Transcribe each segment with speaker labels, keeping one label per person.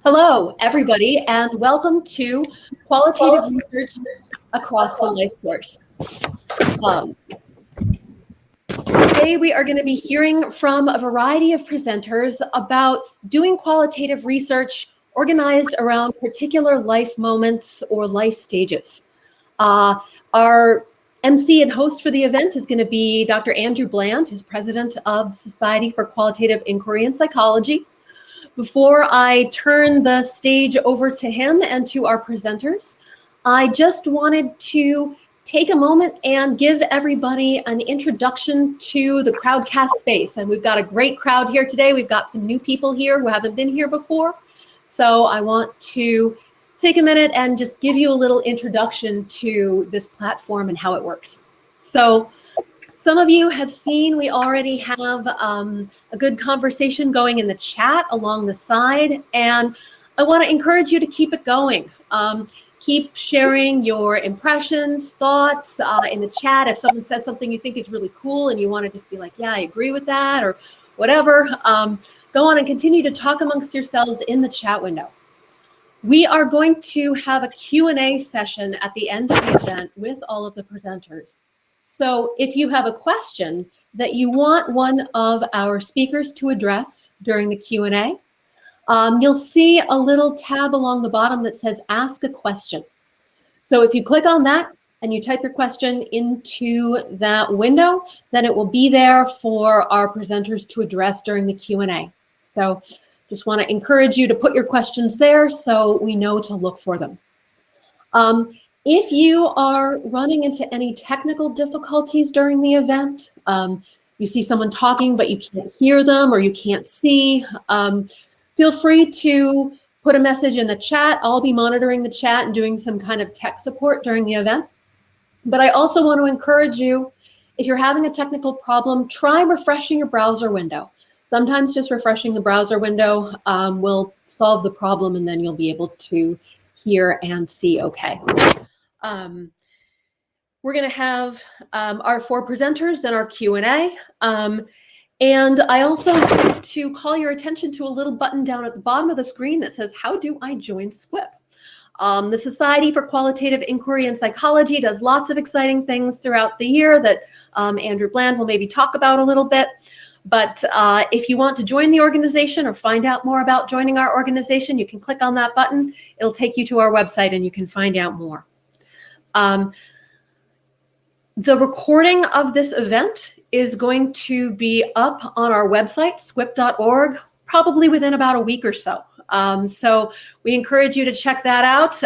Speaker 1: Hello, everybody, and welcome to Qualitative Research Across the Life Course. Um, Today, we are going to be hearing from a variety of presenters about doing qualitative research organized around particular life moments or life stages. Our MC and host for the event is going to be Dr. Andrew Bland, who's president of the Society for Qualitative Inquiry and Psychology. Before I turn the stage over to him and to our presenters, I just wanted to take a moment and give everybody an introduction to the Crowdcast space. And we've got a great crowd here today. We've got some new people here who haven't been here before. So I want to take a minute and just give you a little introduction to this platform and how it works. So some of you have seen we already have a good conversation going in the chat along the side, and I want to encourage you to keep it going. Keep sharing your impressions, thoughts in the chat. If someone says something you think is really cool and you want to just be like, yeah, I agree with that, or whatever, go on and continue to talk amongst yourselves in the chat window. We are going to have a Q&A session at the end of the event with all of the presenters. So if you have a question that you want one of our speakers to address during the Q&A, you'll see a little tab along the bottom that says Ask a Question. So if you click on that and you type your question into that window, then it will be there for our presenters to address during the Q&A. So just want to encourage you to put your questions there so we know to look for them. If you are running into any technical difficulties during the event, you see someone talking but you can't hear them or you can't see, feel free to put a message in the chat. I'll be monitoring the chat and doing some kind of tech support during the event. But I also want to encourage you, if you're having a technical problem, try refreshing your browser window. Sometimes just refreshing the browser window will solve the problem, and then you'll be able to hear and see okay. We're going to have our four presenters, then our Q&A. And I also want to call your attention to a little button down at the bottom of the screen that says, how do I join SQIP? The Society for Qualitative Inquiry and Psychology does lots of exciting things throughout the year that Andrew Bland will maybe talk about a little bit. But if you want to join the organization or find out more about joining our organization, you can click on that button. It'll take you to our website and you can find out more. The recording of this event is going to be up on our website, squip.org, probably within about a week or so. So we encourage you to check that out.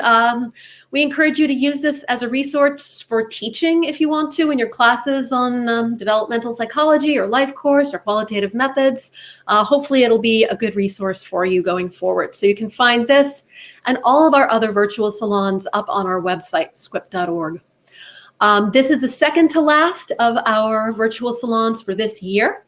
Speaker 1: We encourage you to use this as a resource for teaching if you want to in your classes on developmental psychology or life course or qualitative methods. Hopefully it'll be a good resource for you going forward. So you can find this and all of our other virtual salons up on our website, squip.org. This is the second to last of our virtual salons for this year.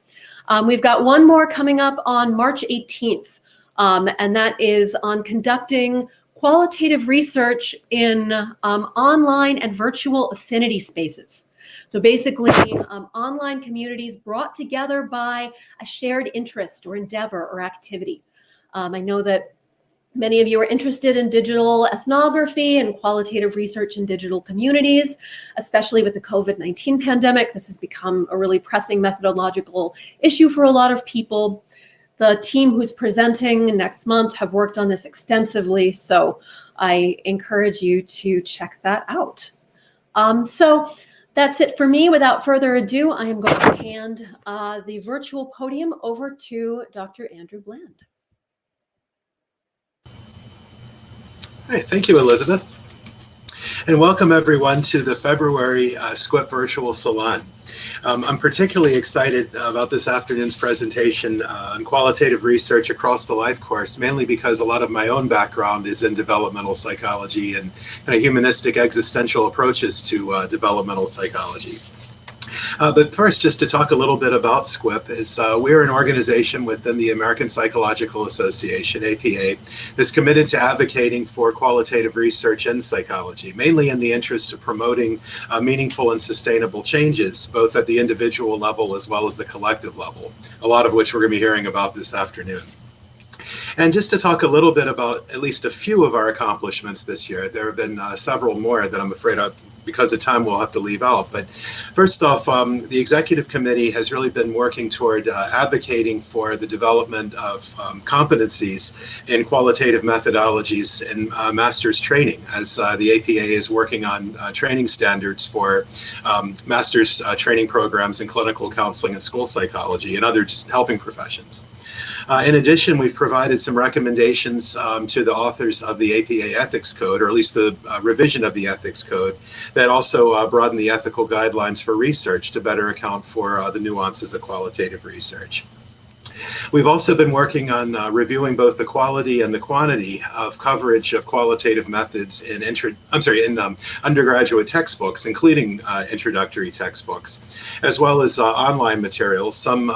Speaker 1: We've got one more coming up on March 18th. And that is on conducting qualitative research in online and virtual affinity spaces. So basically, online communities brought together by a shared interest or endeavor or activity. I know that many of you are interested in digital ethnography and qualitative research in digital communities, especially with the COVID-19 pandemic. This has become a really pressing methodological issue for a lot of people. The team who's presenting next month have worked on this extensively, so I encourage you to check that out. So that's it for me. Without further ado, I am going to hand the virtual podium over to Dr. Andrew Bland.
Speaker 2: All right, thank you, Elizabeth. And welcome everyone to the February SQIP Virtual Salon. I'm particularly excited about this afternoon's presentation on qualitative research across the life course, mainly because a lot of my own background is in developmental psychology and kind of humanistic existential approaches to developmental psychology. But first, just to talk a little bit about SQIP, is we're an organization within the American Psychological Association, APA, that's committed to advocating for qualitative research in psychology, mainly in the interest of promoting meaningful and sustainable changes, both at the individual level as well as the collective level, a lot of which we're going to be hearing about this afternoon. And just to talk a little bit about at least a few of our accomplishments this year, there have been several more that I'm afraid because of time we'll have to leave out. But first off, the executive committee has really been working toward advocating for the development of competencies in qualitative methodologies in master's training, as the APA is working on training standards for master's training programs in clinical counseling and school psychology and other just helping professions. In addition, we've provided some recommendations to the authors of the APA Ethics Code, or at least the revision of the Ethics Code, that also broaden the ethical guidelines for research to better account for the nuances of qualitative research. We've also been working on reviewing both the quality and the quantity of coverage of qualitative methods in undergraduate textbooks, including introductory textbooks, as well as online materials, some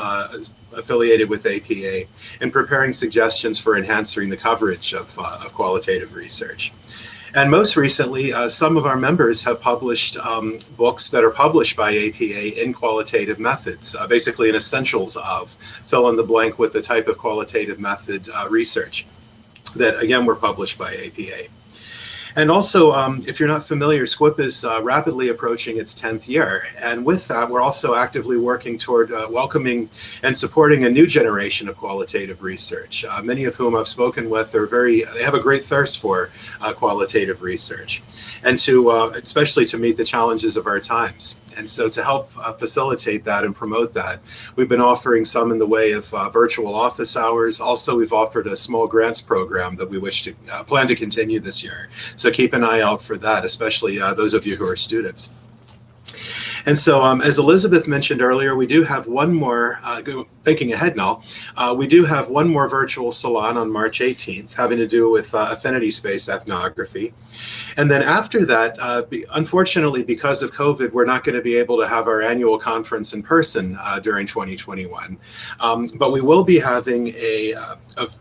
Speaker 2: affiliated with APA, and preparing suggestions for enhancing the coverage of qualitative research. And most recently, some of our members have published books that are published by APA in qualitative methods, basically an essentials of fill in the blank with the type of qualitative method research that, again, were published by APA. And also, if you're not familiar, SQIP is rapidly approaching its 10th year. And with that, we're also actively working toward welcoming and supporting a new generation of qualitative research, many of whom I've spoken with they have a great thirst for qualitative research, and especially to meet the challenges of our times. And so to help facilitate that and promote that, we've been offering some in the way of virtual office hours. Also, we've offered a small grants program that we plan to continue this year. So keep an eye out for that, especially those of you who are students. And so, as Elizabeth mentioned earlier, we do have one more, thinking ahead now, we do have one more virtual salon on March 18th, having to do with affinity space ethnography. And then after that, unfortunately, because of COVID, we're not going to be able to have our annual conference in person during 2021. But we will be having a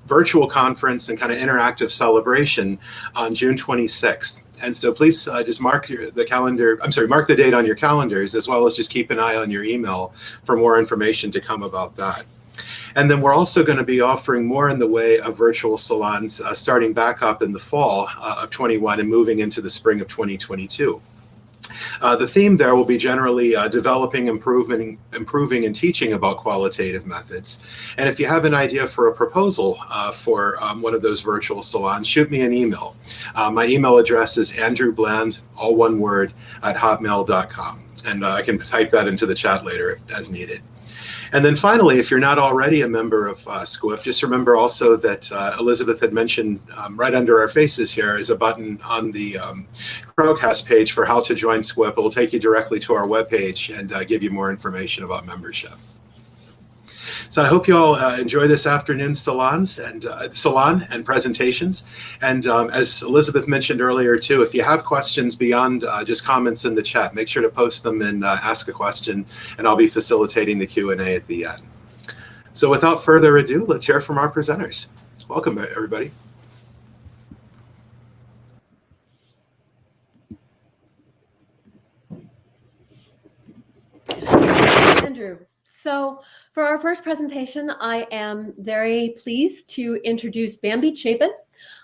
Speaker 2: virtual conference and kind of interactive celebration on June 26th. And so please just mark the date on your calendars, as well as just keep an eye on your email for more information to come about that. And then we're also going to be offering more in the way of virtual salons starting back up in the fall of 21 and moving into the spring of 2022. The theme there will be generally developing, improving, and teaching about qualitative methods. And if you have an idea for a proposal for one of those virtual salons, shoot me an email. My email address is andrewbland, all one word, @hotmail.com. And I can type that into the chat later as needed. And then finally, if you're not already a member of SQIP, just remember also that Elizabeth had mentioned right under our faces here is a button on the Crowdcast page for how to join SQIP. It will take you directly to our webpage and give you more information about membership. So I hope you all enjoy this afternoon's salon and presentations. And as Elizabeth mentioned earlier too, if you have questions beyond just comments in the chat, make sure to post them and ask a question, and I'll be facilitating the Q&A at the end. So without further ado, let's hear from our presenters. Welcome, everybody.
Speaker 1: Andrew. So for our first presentation, I am very pleased to introduce Bambi Chapin.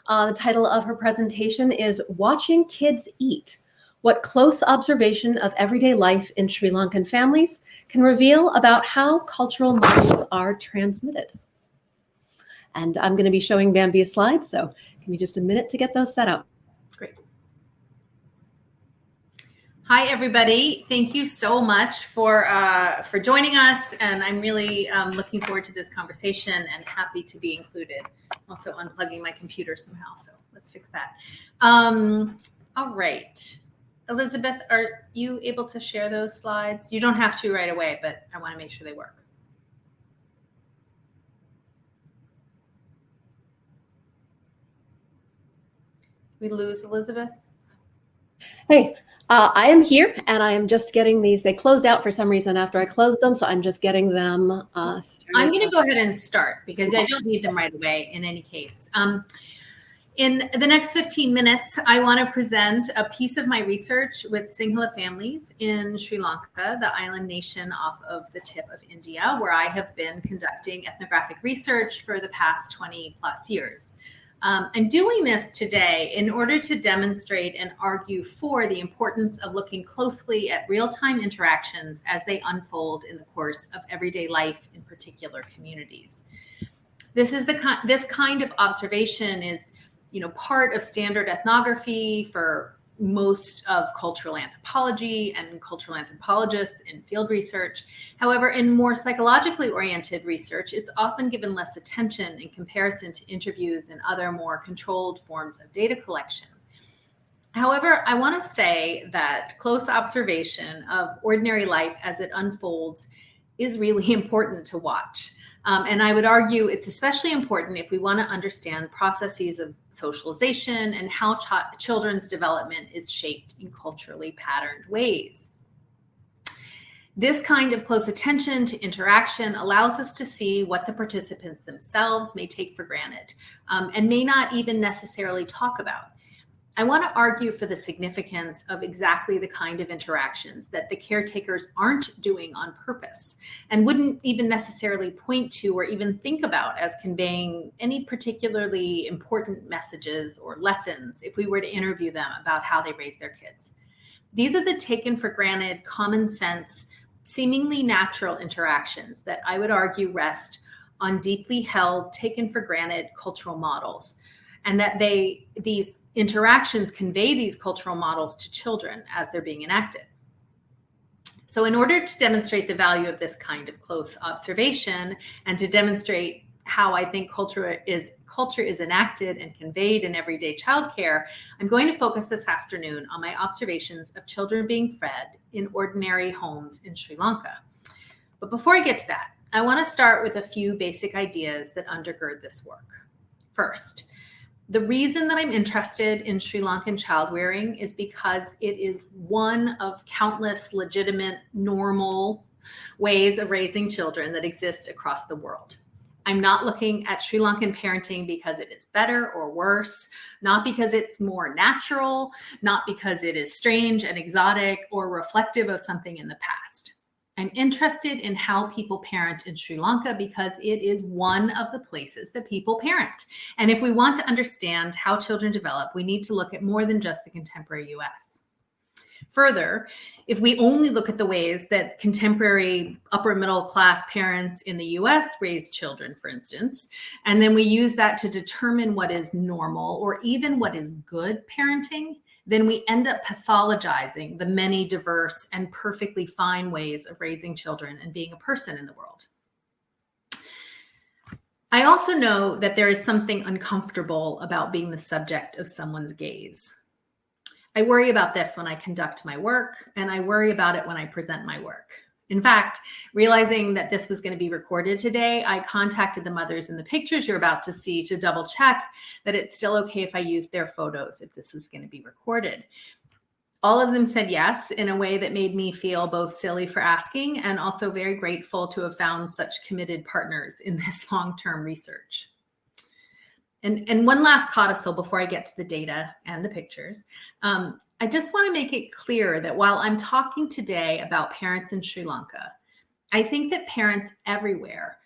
Speaker 1: The title of her presentation is Watching Kids Eat: What Close Observation of Everyday Life in Sri Lankan Families Can Reveal About How Cultural Models Are Transmitted. And I'm going to be showing Bambi's slides, so give me just a minute to get those set up.
Speaker 3: Great. Hi, everybody. Thank you so much for joining us. And I'm really looking forward to this conversation and happy to be included. Also unplugging my computer somehow, so let's fix that. All right. Elizabeth, are you able to share those slides? You don't have to right away, but I want to make sure they work. We lose Elizabeth?
Speaker 1: Hey. I am here, and I am just getting these. They closed out for some reason after I closed them, so I'm just getting them started.
Speaker 3: I'm going to go ahead and start because I don't need them right away in any case. In the next 15 minutes, I want to present a piece of my research with Sinhala families in Sri Lanka, the island nation off of the tip of India, where I have been conducting ethnographic research for the past 20 plus years. I'm doing this today in order to demonstrate and argue for the importance of looking closely at real-time interactions as they unfold in the course of everyday life in particular communities. This kind of observation is part of standard ethnography for most of cultural anthropology and cultural anthropologists in field research. However, in more psychologically oriented research, it's often given less attention in comparison to interviews and other more controlled forms of data collection. However, I want to say that close observation of ordinary life as it unfolds is really important to watch. And I would argue it's especially important if we want to understand processes of socialization and how children's development is shaped in culturally patterned ways. This kind of close attention to interaction allows us to see what the participants themselves may take for granted and may not even necessarily talk about. I want to argue for the significance of exactly the kind of interactions that the caretakers aren't doing on purpose and wouldn't even necessarily point to or even think about as conveying any particularly important messages or lessons if we were to interview them about how they raise their kids. These are the taken for granted, common sense, seemingly natural interactions that I would argue rest on deeply held, taken for granted cultural models, and that these interactions convey these cultural models to children as they're being enacted. So in order to demonstrate the value of this kind of close observation and to demonstrate how I think culture is enacted and conveyed in everyday childcare, I'm going to focus this afternoon on my observations of children being fed in ordinary homes in Sri Lanka. But before I get to that, I want to start with a few basic ideas that undergird this work. First, the reason that I'm interested in Sri Lankan child rearing is because it is one of countless legitimate, normal ways of raising children that exist across the world. I'm not looking at Sri Lankan parenting because it is better or worse, not because it's more natural, not because it is strange and exotic or reflective of something in the past. I'm interested in how people parent in Sri Lanka because it is one of the places that people parent. And if we want to understand how children develop, we need to look at more than just the contemporary US. Further, if we only look at the ways that contemporary upper middle class parents in the US raise children, for instance, and then we use that to determine what is normal or even what is good parenting, then we end up pathologizing the many diverse and perfectly fine ways of raising children and being a person in the world. I also know that there is something uncomfortable about being the subject of someone's gaze. I worry about this when I conduct my work, and I worry about it when I present my work. In fact, realizing that this was going to be recorded today, I contacted the mothers in the pictures you're about to see to double check that it's still okay if I use their photos if this is going to be recorded. All of them said yes in a way that made me feel both silly for asking and also very grateful to have found such committed partners in this long-term research. And one last codicil before I get to the data and the pictures. I just want to make it clear that while I'm talking today about parents in Sri Lanka, I think that parents everywhere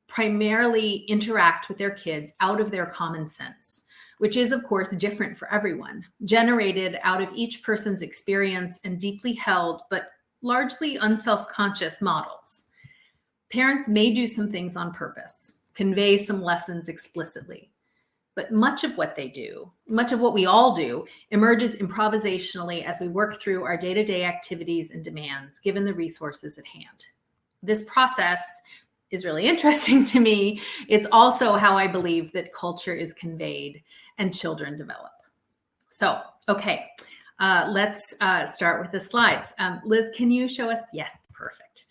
Speaker 3: primarily interact with their kids out of their common sense, which is, of course, different for everyone, generated out of each person's experience and deeply held, but largely unself-conscious models. Parents may do some things on purpose, convey some lessons explicitly. But much of what they do, much of what we all do, emerges improvisationally as we work through our day-to-day activities and demands, given the resources at hand. This process is really interesting to me. It's also how I believe that culture is conveyed and children develop. So, okay, let's start with the slides. Liz, can you show us? Yes, perfect.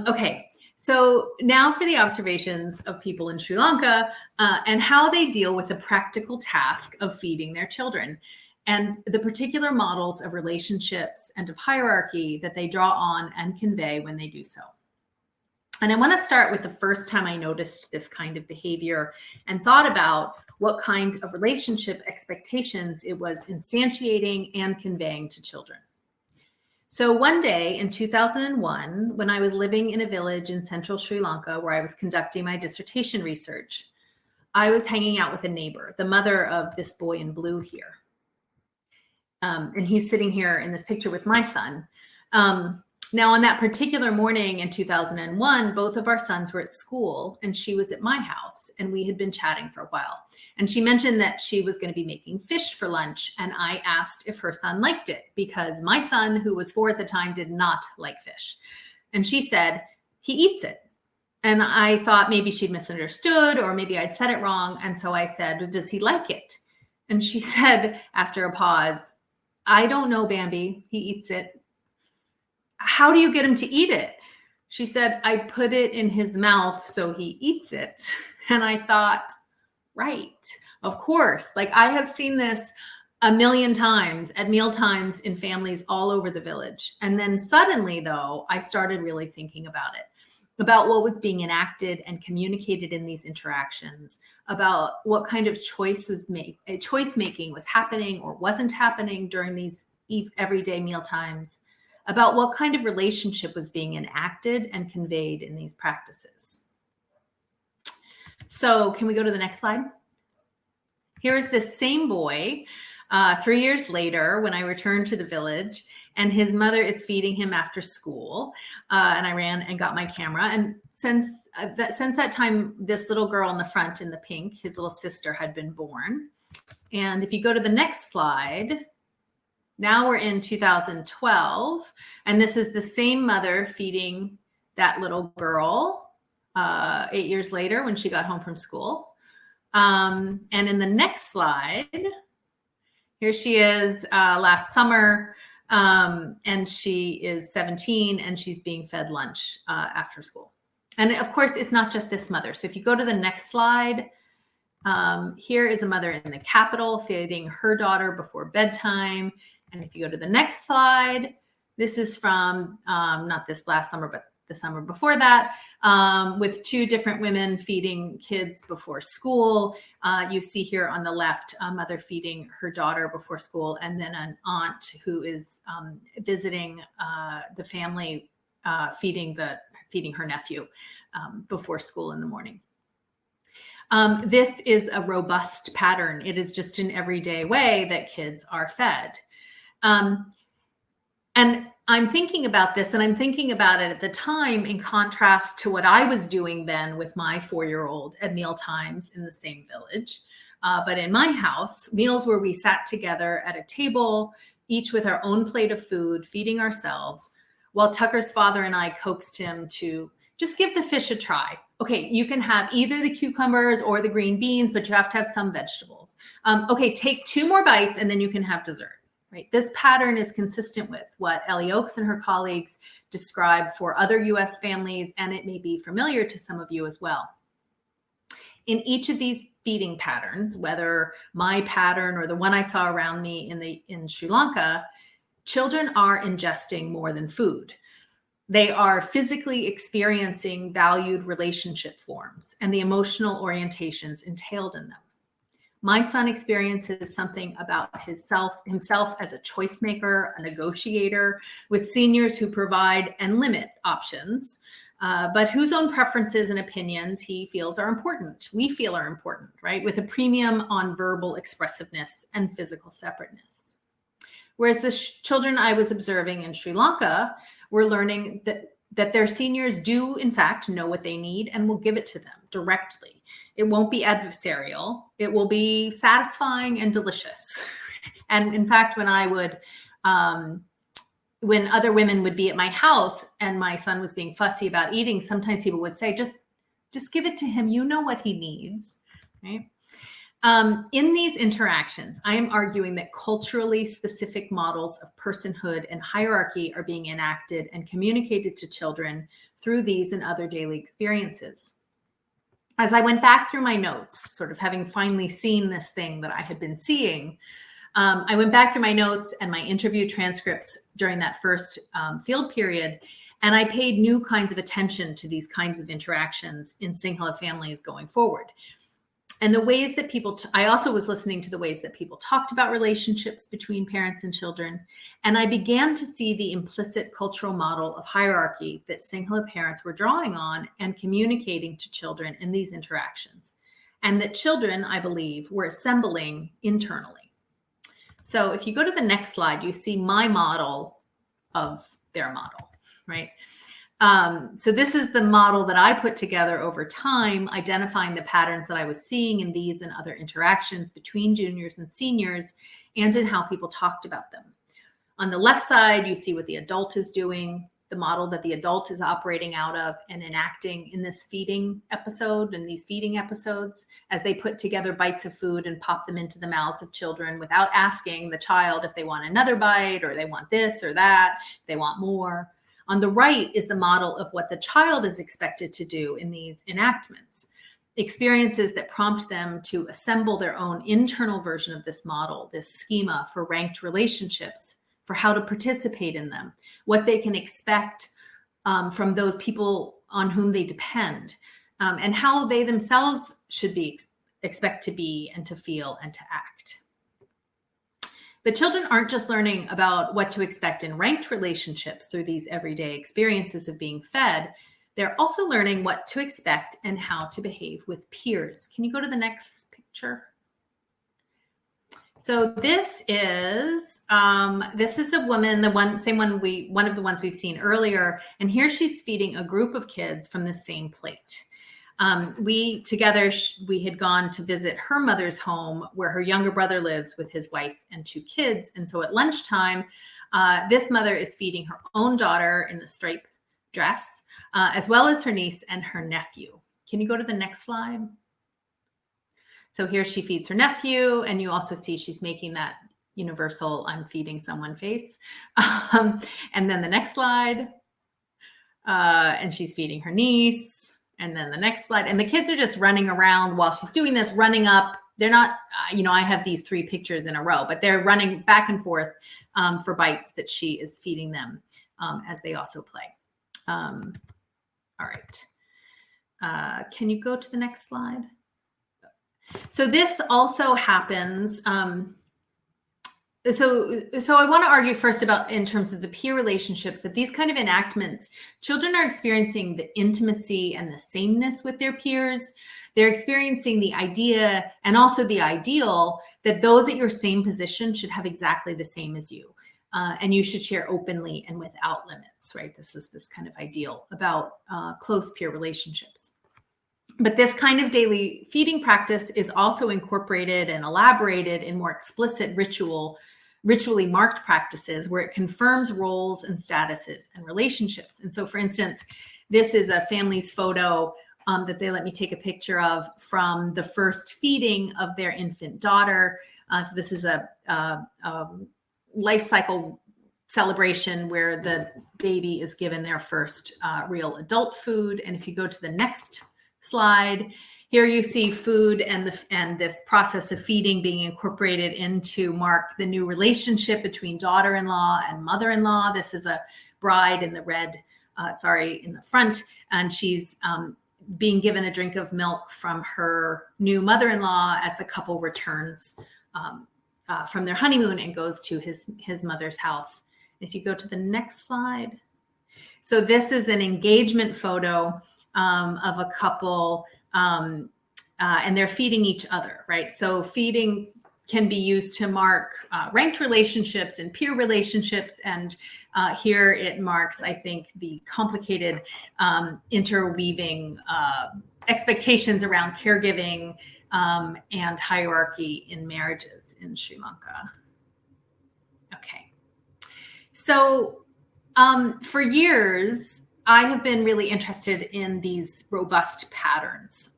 Speaker 3: Okay. So now for the observations of people in Sri Lanka and how they deal with the practical task of feeding their children and the particular models of relationships and of hierarchy that they draw on and convey when they do so. And I want to start with the first time I noticed this kind of behavior and thought about what kind of relationship expectations it was instantiating and conveying to children. So one day in 2001, when I was living in a village in central Sri Lanka where I was conducting my dissertation research, I was hanging out with a neighbor, the mother of this boy in blue here. And he's sitting here in this picture with my son. Now, on that particular morning in 2001, both of our sons were at school and she was at my house and we had been chatting for a while. And she mentioned that she was going to be making fish for lunch. And I asked if her son liked it because my son, who was 4 at the time, did not like fish. And she said, he eats it. And I thought maybe she'd misunderstood or maybe I'd said it wrong. And so I said, does he like it? And she said, after a pause, I don't know, Bambi, he eats it. How do you get him to eat it? She said, I put it in his mouth so he eats it. And I thought, right, of course. Like I have seen this a million times at meal times in families all over the village. And then suddenly, though, I started really thinking about it, about what was being enacted and communicated in these interactions, about what kind of choice making was happening or wasn't happening during these everyday meal times, about what kind of relationship was being enacted and conveyed in these practices. So can we go to the next slide? Here is this same boy 3 years later when I returned to the village and his mother is feeding him after school. And I ran and got my camera. And since that time, this little girl in the front in the pink, his little sister, had been born. And if you go to the next slide, now we're in 2012, and this is the same mother feeding that little girl 8 years later when she got home from school. And in the next slide, here she is last summer, and she is 17, and she's being fed lunch after school. And of course, it's not just this mother. So if you go to the next slide, here is a mother in the capital feeding her daughter before bedtime. And if you go to the next slide, this is from not this last summer, but the summer before that, with 2 different women feeding kids before school. You see here on the left, a mother feeding her daughter before school, and then an aunt who is visiting the family, feeding her nephew before school in the morning. This is a robust pattern. It is just an everyday way that kids are fed. And I'm thinking about this, and I'm thinking about it at the time in contrast to what I was doing then with my 4-year-old at meal times in the same village. But in my house, meals where we sat together at a table, each with our own plate of food, feeding ourselves, while Tucker's father and I coaxed him to just give the fish a try. Okay, you can have either the cucumbers or the green beans, but you have to have some vegetables. Okay, take 2 more bites and then you can have dessert. Right. This pattern is consistent with what Ellie Oakes and her colleagues describe for other U.S. families, and it may be familiar to some of you as well. In each of these feeding patterns, whether my pattern or the one I saw around me in Sri Lanka, children are ingesting more than food. They are physically experiencing valued relationship forms and the emotional orientations entailed in them. My son experiences something about himself as a choice maker, a negotiator, with seniors who provide and limit options, but whose own preferences and opinions he feels are important. We feel are important, right? With a premium on verbal expressiveness and physical separateness. Whereas the children I was observing in Sri Lanka were learning that their seniors do, in fact, know what they need and will give it to them directly. It won't be adversarial. It will be satisfying and delicious. And in fact, when other women would be at my house and my son was being fussy about eating, sometimes people would say, just give it to him. You know what he needs, right? In these interactions, I am arguing that culturally specific models of personhood and hierarchy are being enacted and communicated to children through these and other daily experiences. As I went back through my notes, sort of having finally seen this thing that I had been seeing, I went back through my notes and my interview transcripts during that first field period, and I paid new kinds of attention to these kinds of interactions in Sinhala families going forward. And the ways that people, I also was listening to the ways that people talked about relationships between parents and children. And I began to see the implicit cultural model of hierarchy that Sinhala parents were drawing on and communicating to children in these interactions. And that children, I believe, were assembling internally. So if you go to the next slide, you see my model of their model, right? So this is the model that I put together over time, identifying the patterns that I was seeing in these and other interactions between juniors and seniors, and in how people talked about them. On the left side, you see what the adult is doing, the model that the adult is operating out of and enacting in this feeding episode and these feeding episodes, as they put together bites of food and pop them into the mouths of children without asking the child if they want another bite or they want this or that, if they want more. On the right is the model of what the child is expected to do in these enactments, experiences that prompt them to assemble their own internal version of this model, this schema for ranked relationships, for how to participate in them, what they can expect from those people on whom they depend, and how they themselves should be expect to be and to feel and to act. But children aren't just learning about what to expect in ranked relationships through these everyday experiences of being fed. They're also learning what to expect and how to behave with peers. Can you go to the next picture? So this is a woman, one of the ones we've seen earlier, and here she's feeding a group of kids from the same plate. We had gone to visit her mother's home where her younger brother lives with his wife and 2 kids. And so at lunchtime, this mother is feeding her own daughter in the stripe dress, as well as her niece and her nephew. Can you go to the next slide? So here she feeds her nephew, and you also see she's making that universal "I'm feeding someone" face. And then the next slide, and she's feeding her niece. And then the next slide, and the kids are just running around while she's doing this, running up. They're not, I have these 3 pictures in a row, but they're running back and forth for bites that she is feeding them as they also play. All right. Can you go to the next slide? So this also happens. So I want to argue first about, in terms of the peer relationships, that these kind of enactments, children are experiencing the intimacy and the sameness with their peers. They're experiencing the idea and also the ideal that those at your same position should have exactly the same as you. And you should share openly and without limits, right? This is this kind of ideal about close peer relationships. But this kind of daily feeding practice is also incorporated and elaborated in more explicit ritually marked practices where it confirms roles and statuses and relationships. And so, for instance, this is a family's photo that they let me take a picture of from the first feeding of their infant daughter. So this is a life cycle celebration where the baby is given their first real adult food. And if you go to the next slide, here you see food and this process of feeding being incorporated in to mark the new relationship between daughter-in-law and mother-in-law. This is a bride in the red, in the front, and she's being given a drink of milk from her new mother-in-law as the couple returns from their honeymoon and goes to his mother's house. If you go to the next slide. So this is an engagement photo of a couple, and they're feeding each other, right? So feeding can be used to mark ranked relationships and peer relationships. And here it marks, I think, the complicated interweaving expectations around caregiving and hierarchy in marriages in Sri Lanka. Okay. So for years, I have been really interested in these robust patterns.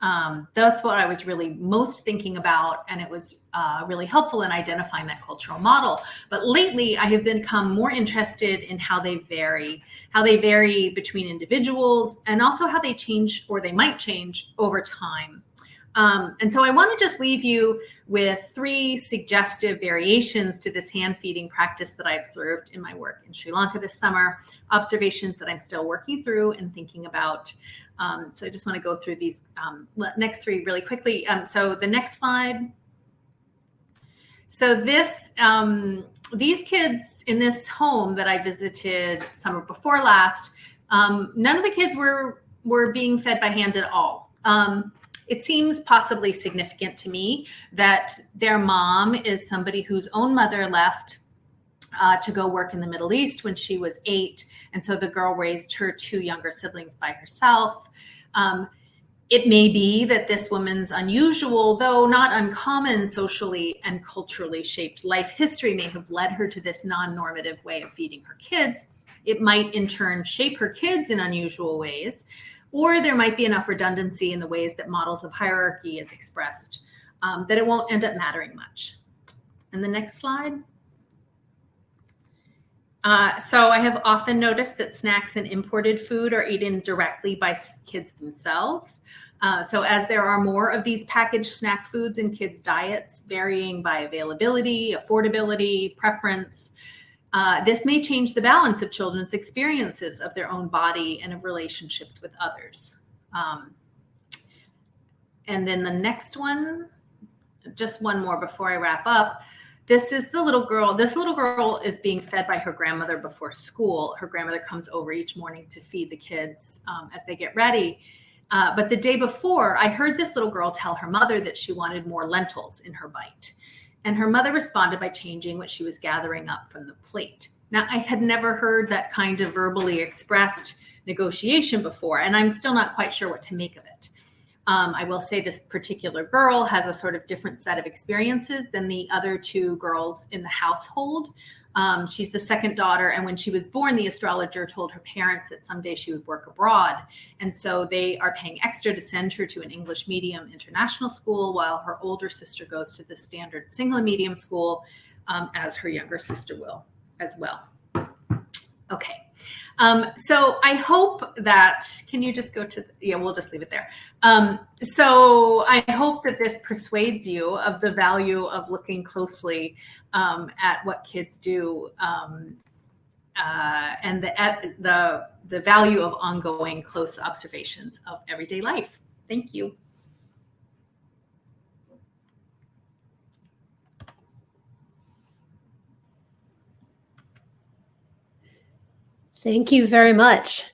Speaker 3: That's what I was really most thinking about, and it was really helpful in identifying that cultural model. But lately, I have become more interested in how they vary between individuals, and also how they change, or they might change, over time. And so I want to just leave you with 3 suggestive variations to this hand feeding practice that I observed in my work in Sri Lanka this summer, observations that I'm still working through and thinking about. So I just want to go through these next 3 really quickly. So the next slide. So this, these kids in this home that I visited summer before last, none of the kids were being fed by hand at all. It seems possibly significant to me that their mom is somebody whose own mother left to go work in the Middle East when she was 8. And so the girl raised her 2 younger siblings by herself. It may be that this woman's unusual, though not uncommon, socially and culturally shaped life history may have led her to this non-normative way of feeding her kids. It might in turn shape her kids in unusual ways. Or there might be enough redundancy in the ways that models of hierarchy is expressed that it won't end up mattering much. And the next slide. So I have often noticed that snacks and imported food are eaten directly by kids themselves. So as there are more of these packaged snack foods in kids' diets, varying by availability, affordability, preference, this may change the balance of children's experiences of their own body and of relationships with others. And then the next one, just one more before I wrap up. This is the little girl. This little girl is being fed by her grandmother before school. Her grandmother comes over each morning to feed the kids as they get ready. But the day before, I heard this little girl tell her mother that she wanted more lentils in her bite. And her mother responded by changing what she was gathering up from the plate. Now, I had never heard that kind of verbally expressed negotiation before, and I'm still not quite sure what to make of it. I will say this particular girl has a sort of different set of experiences than the other 2 girls in the household. She's the second daughter, and when she was born, the astrologer told her parents that someday she would work abroad. And so they are paying extra to send her to an English medium international school, while her older sister goes to the standard single medium school, as her younger sister will as well. Okay. So I hope that, can you just go to, yeah, we'll just leave it there. So I hope that this persuades you of the value of looking closely at what kids do and the value of ongoing close observations of everyday life. Thank you.
Speaker 1: Thank you very much.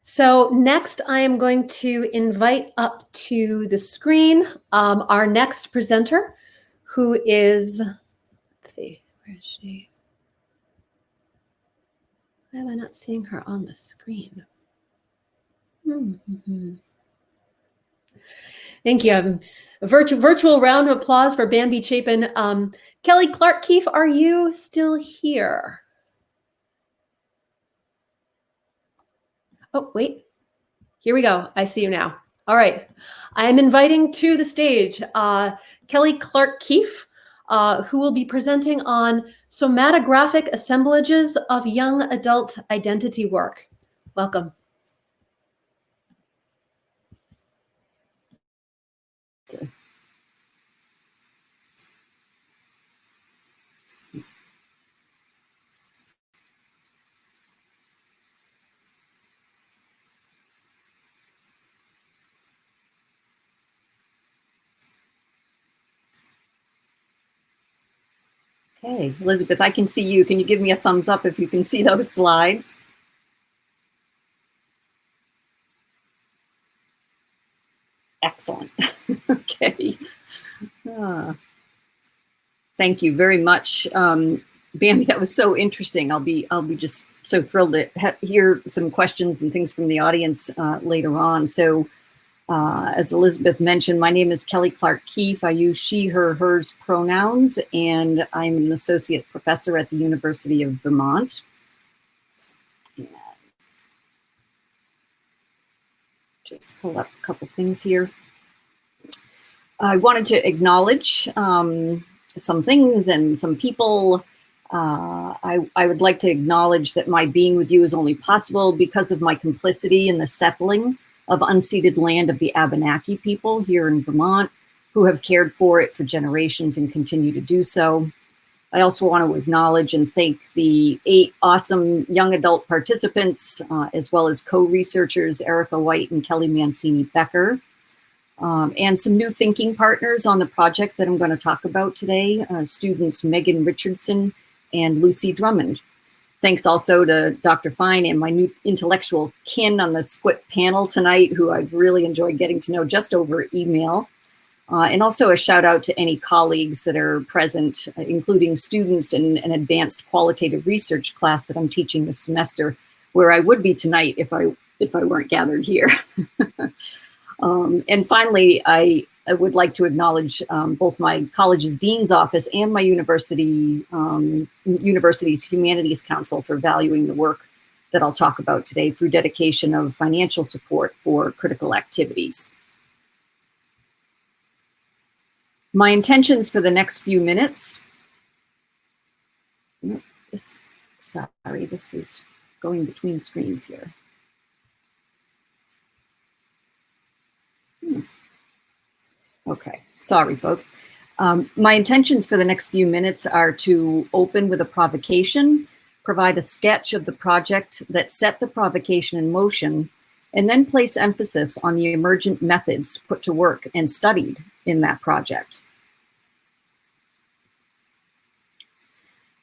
Speaker 1: So next, I am going to invite up to the screen our next presenter, who is, let's see, where is she? Why am I not seeing her on the screen? Thank you. A virtual round of applause for Bambi Chapin. Kelly Clark Keefe, are you still here? Oh, wait, here we go. I see you now. All right. I am inviting to the stage Kelly Clark Keefe, who will be presenting on somatographic assemblages of young adult identity work. Welcome.
Speaker 4: Okay. Okay, Elizabeth, I can see you. Can you give me a thumbs up if you can see those slides? Excellent. Okay. Thank you very much, Bambi. That was so interesting. I'll be just so thrilled to hear some questions and things from the audience later on. So, as Elizabeth mentioned, my name is Kelly Clark Keefe. I use she, her, hers pronouns, and I'm an associate professor at the University of Vermont. Just pull up a couple things here. I wanted to acknowledge some things and some people. I would like to acknowledge that my being with you is only possible because of my complicity in the settling of unceded land of the Abenaki people here in Vermont, who have cared for it for generations and continue to do so. I also want to acknowledge and thank the 8 awesome young adult participants, as well as co-researchers Erica White and Kelly Mancini-Becker, and some new thinking partners on the project that I'm going to talk about today, students Megan Richardson and Lucy Drummond. Thanks also to Dr. Fine and my new intellectual kin on the SQIP panel tonight, who I've really enjoyed getting to know just over email. And also a shout out to any colleagues that are present, including students in an advanced qualitative research class that I'm teaching this semester, where I would be tonight if I weren't gathered here. And finally, I would like to acknowledge both my college's dean's office and my university's Humanities Council for valuing the work that I'll talk about today through dedication of financial support for critical activities. My intentions for the next few minutes. Sorry, this is going between screens here. Okay, sorry, folks. My intentions for the next few minutes are to open with a provocation, provide a sketch of the project that set the provocation in motion, and then place emphasis on the emergent methods put to work and studied in that project.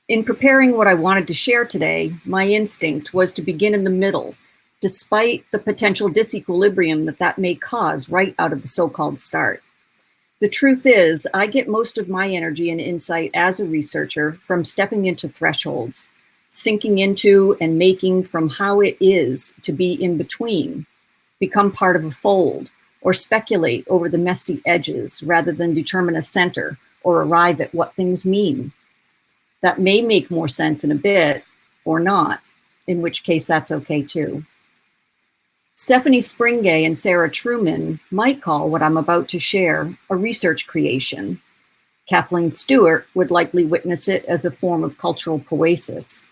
Speaker 4: In preparing what I wanted to share today, my instinct was to begin in the middle, despite the potential disequilibrium that may cause right out of the so-called start. The truth is, I get most of my energy and insight as a researcher from stepping into thresholds, sinking into and making from how it is to be in between, become part of a fold, or speculate over the messy edges rather than determine a center or arrive at what things mean. That may make more sense in a bit or not, in which case that's okay too. Stephanie Springay and Sarah Truman might call what I'm about to share a research creation. Kathleen Stewart would likely witness it as a form of cultural poesis.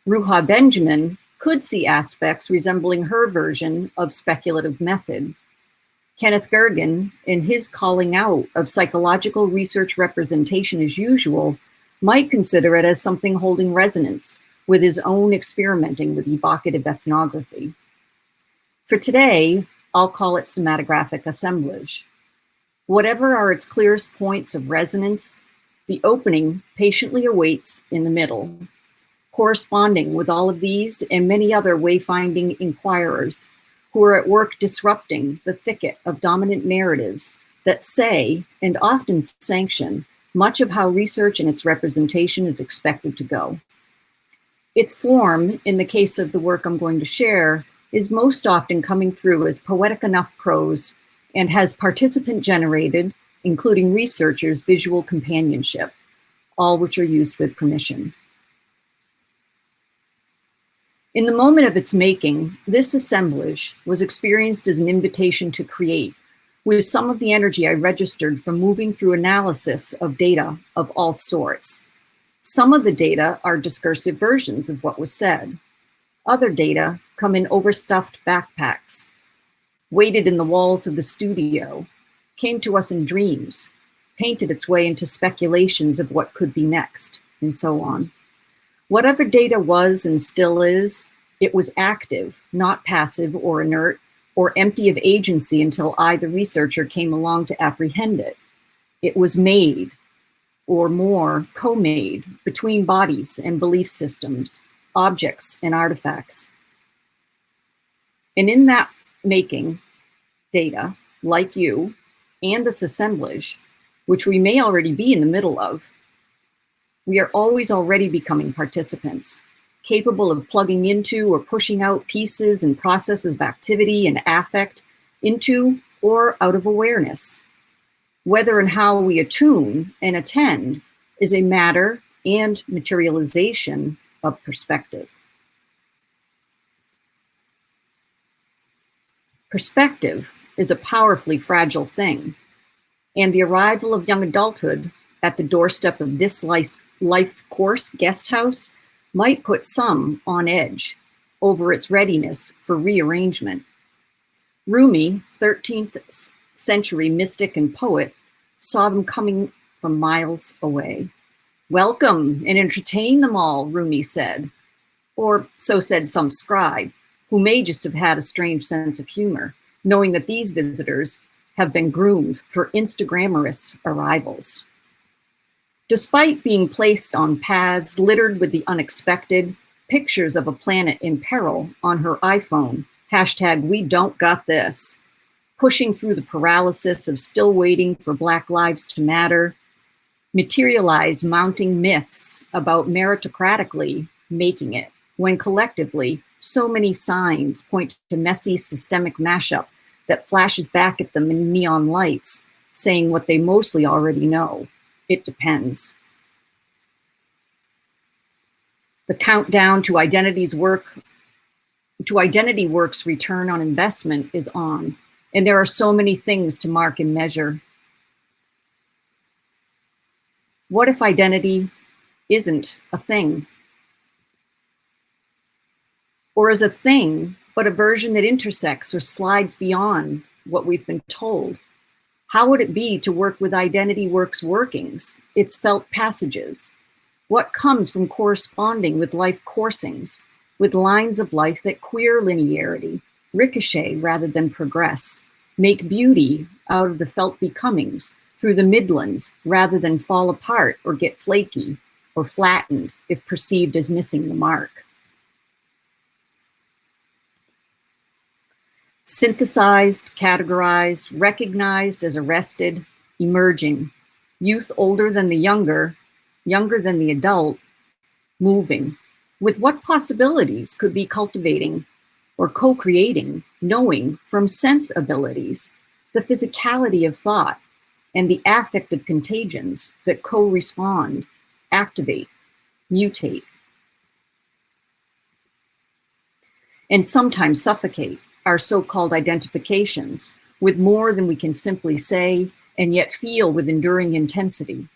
Speaker 4: Ruha Benjamin could see aspects resembling her version of speculative method. Kenneth Gergen, in his calling out of psychological research representation as usual, might consider it as something holding resonance with his own experimenting with evocative ethnography. For today, I'll call it somatographic assemblage. Whatever are its clearest points of resonance, the opening patiently awaits in the middle, corresponding with all of these and many other wayfinding inquirers who are at work disrupting the thicket of dominant narratives that say, and often sanction, much of how research and its representation is expected to go. Its form, in the case of the work I'm going to share, is most often coming through as poetic enough prose and has participant-generated, including researchers' visual companionship, all which are used with permission. In the moment of its making, this assemblage was experienced as an invitation to create, with some of the energy I registered from moving through analysis of data of all sorts. Some of the data are discursive versions of what was said. Other data come in overstuffed backpacks, waited in the walls of the studio, came to us in dreams, painted its way into speculations of what could be next, and so on. Whatever data was and still is, it was active, not passive or inert, or empty of agency until I, the researcher, came along to apprehend it. It was made, or more, co-made, between bodies and belief systems, objects and artifacts. And in that making, data, like you, and this assemblage, which we may already be in the middle of, we are always already becoming participants, capable of plugging into or pushing out pieces and processes of activity and affect into or out of awareness. Whether and how we attune and attend is a matter and materialization of perspective. Perspective is a powerfully fragile thing, and the arrival of young adulthood at the doorstep of this life course guest house might put some on edge over its readiness for rearrangement. Rumi, 13th century mystic and poet, saw them coming from miles away. "Welcome and entertain them all," Rumi said. Or so said some scribe, who may just have had a strange sense of humor, knowing that these visitors have been groomed for Instagrammerous arrivals. Despite being placed on paths littered with the unexpected, pictures of a planet in peril on her iPhone, #WeDon'tGotThis, pushing through the paralysis of still waiting for Black Lives to Matter, materialize mounting myths about meritocratically making it, when collectively so many signs point to messy systemic mashup that flashes back at them in neon lights, saying what they mostly already know: it depends. The countdown to Identity Work's return on investment is on, and there are so many things to mark and measure. What if identity isn't a thing? Or is a thing, but a version that intersects or slides beyond what we've been told? How would it be to work with Identity Work's workings, its felt passages? What comes from corresponding with life coursings, with lines of life that queer linearity, ricochet rather than progress, make beauty out of the felt becomings through the midlands rather than fall apart or get flaky or flattened if perceived as missing the mark? Synthesized, categorized, recognized as arrested, emerging, youth older than the younger, younger than the adult, moving. With what possibilities could be cultivating or co-creating, knowing from sense abilities, the physicality of thought, and the affective contagions that co-respond, activate, mutate, and sometimes suffocate our so-called identifications with more than we can simply say and yet feel with enduring intensity.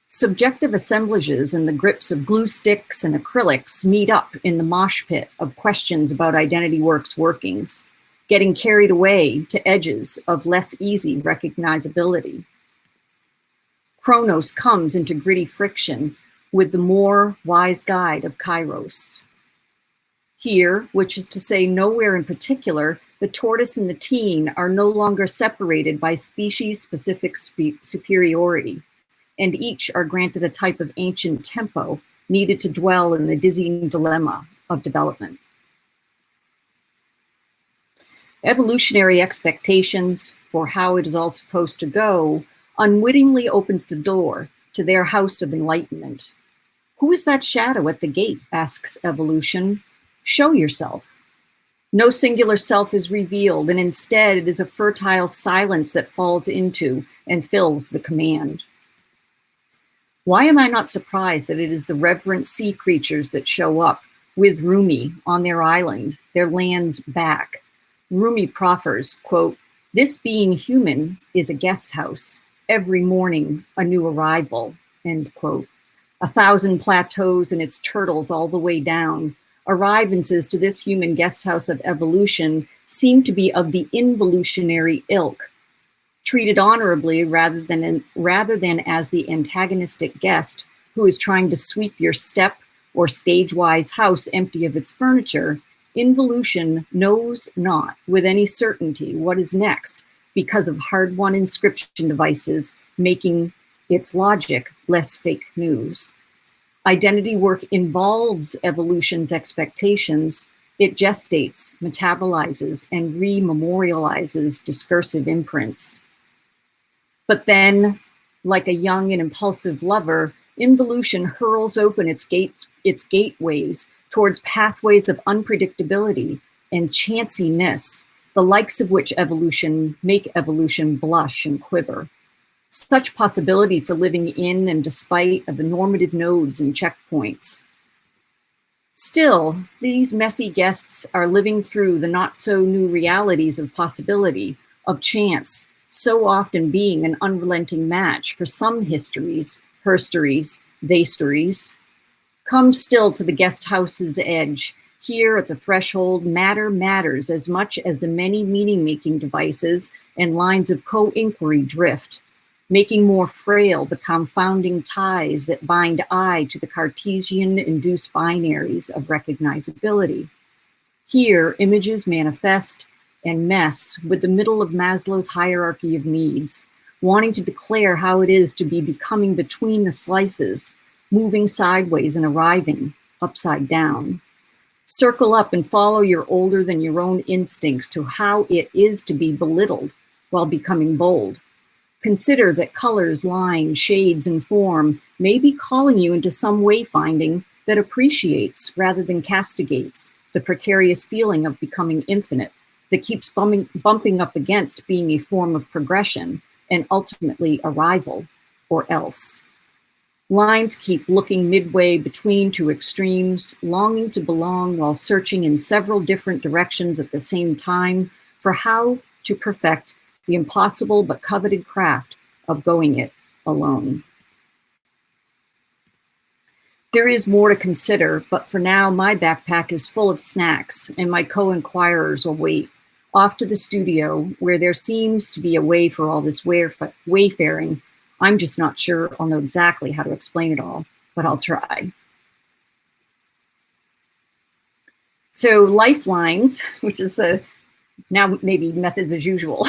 Speaker 4: Subjective assemblages in the grips of glue sticks and acrylics meet up in the mosh pit of questions about Identity Work's workings, getting carried away to edges of less easy recognizability. Chronos comes into gritty friction with the more wise guide of Kairos. Here, which is to say nowhere in particular, the tortoise and the teen are no longer separated by species-specific superiority, and each are granted a type of ancient tempo needed to dwell in the dizzying dilemma of development. Evolutionary expectations for how it is all supposed to go unwittingly opens the door to their house of enlightenment. "Who is that shadow at the gate?" asks evolution. "Show yourself." No singular self is revealed, and instead it is a fertile silence that falls into and fills the command. Why am I not surprised that it is the reverent sea creatures that show up with Rumi on their island, their land's back? Rumi proffers, quote, "This being human is a guest house, every morning a new arrival," end quote. 1,000 plateaus and its turtles all the way down. Arrivances to this human guest house of evolution seem to be of the involutionary ilk, treated honorably rather than as the antagonistic guest who is trying to sweep your step or stage-wise house empty of its furniture. Involution knows not with any certainty what is next because of hard-won inscription devices making its logic less fake news. Identity work involves evolution's expectations. It gestates, metabolizes, and rememorializes discursive imprints. But then, like a young and impulsive lover, involution hurls open its gateways towards pathways of unpredictability and chanciness, the likes of which make evolution blush and quiver. Such possibility for living in and despite of the normative nodes and checkpoints. Still, these messy guests are living through the not-so-new realities of possibility, of chance, so often being an unrelenting match for some histories, herstories, theystories. Come still to the guest house's edge, Here at the threshold, matter matters as much as the many meaning-making devices and lines of co-inquiry drift, making more frail the confounding ties that bind I to the Cartesian-induced binaries of recognizability. Here, images manifest and mess with the middle of Maslow's hierarchy of needs, wanting to declare how it is to be becoming between the slices, moving sideways and arriving upside down. Circle up and follow your older than your own instincts to how it is to be belittled while becoming bold. Consider that colors, lines, shades, and form may be calling you into some wayfinding that appreciates rather than castigates the precarious feeling of becoming infinite that keeps bumping up against being a form of progression and ultimately arrival, or else. Lines keep looking midway between two extremes, longing to belong while searching in several different directions at the same time for how to perfect the impossible but coveted craft of going it alone. There is more to consider, but for now, my backpack is full of snacks and my co-inquirers will wait, off to the studio where there seems to be a way for all this wayfaring. I'm just not sure I'll know exactly how to explain it all, but I'll try. So lifelines, which is the now maybe methods as usual.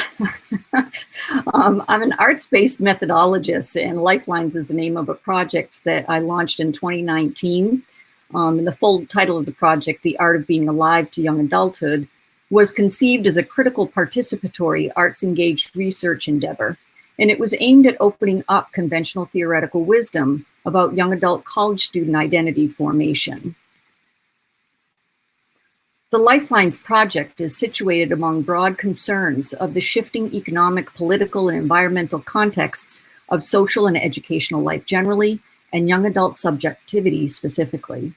Speaker 4: I'm an arts-based methodologist, and Lifelines is the name of a project that I launched in 2019. And the full title of the project, The Art of Being Alive to Young Adulthood, was conceived as a critical participatory arts-engaged research endeavor. And it was aimed at opening up conventional theoretical wisdom about young adult college student identity formation. The Lifelines project is situated among broad concerns of the shifting economic, political, and environmental contexts of social and educational life generally, and young adult subjectivity specifically.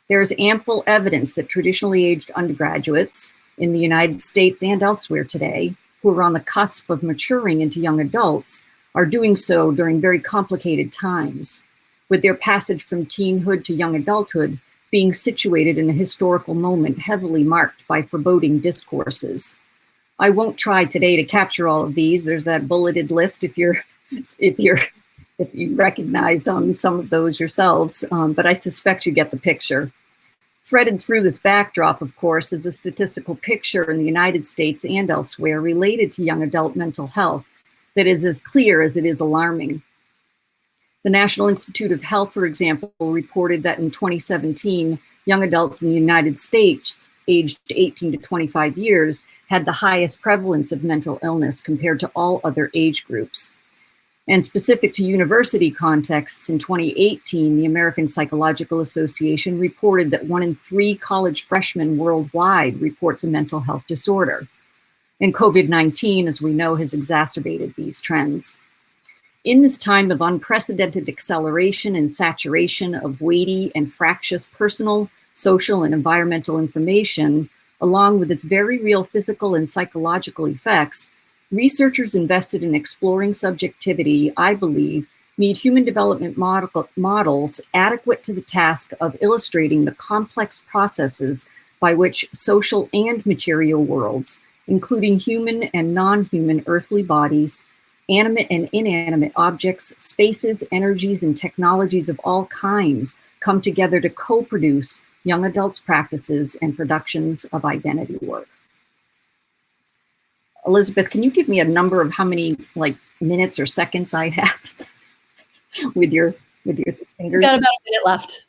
Speaker 4: There is ample evidence that traditionally aged undergraduates in the United States and elsewhere today, who are on the cusp of maturing into young adults, are doing so during very complicated times, with their passage from teenhood to young adulthood being situated in a historical moment heavily marked by foreboding discourses. I won't try today to capture all of these. There's that bulleted list if you recognize some of those yourselves, but I suspect you get the picture. Threaded through this backdrop, of course, is a statistical picture in the United States and elsewhere related to young adult mental health that is as clear as it is alarming. The National Institute of Health, for example, reported that in 2017, young adults in the United States aged 18 to 25 years had the highest prevalence of mental illness compared to all other age groups. And specific to university contexts, in 2018, the American Psychological Association reported that 1 in 3 college freshmen worldwide reports a mental health disorder. And COVID-19, as we know, has exacerbated these trends. In this time of unprecedented acceleration and saturation of weighty and fractious personal, social, and environmental information, along with its very real physical and psychological effects, researchers invested in exploring subjectivity, I believe, need human development models adequate to the task of illustrating the complex processes by which social and material worlds, including human and non-human earthly bodies, animate and inanimate objects, spaces, energies, and technologies of all kinds come together to co-produce young adults' practices and productions of identity work. Elizabeth, can you give me a number of how many minutes or seconds I have with your fingers?
Speaker 1: We've got about a minute left.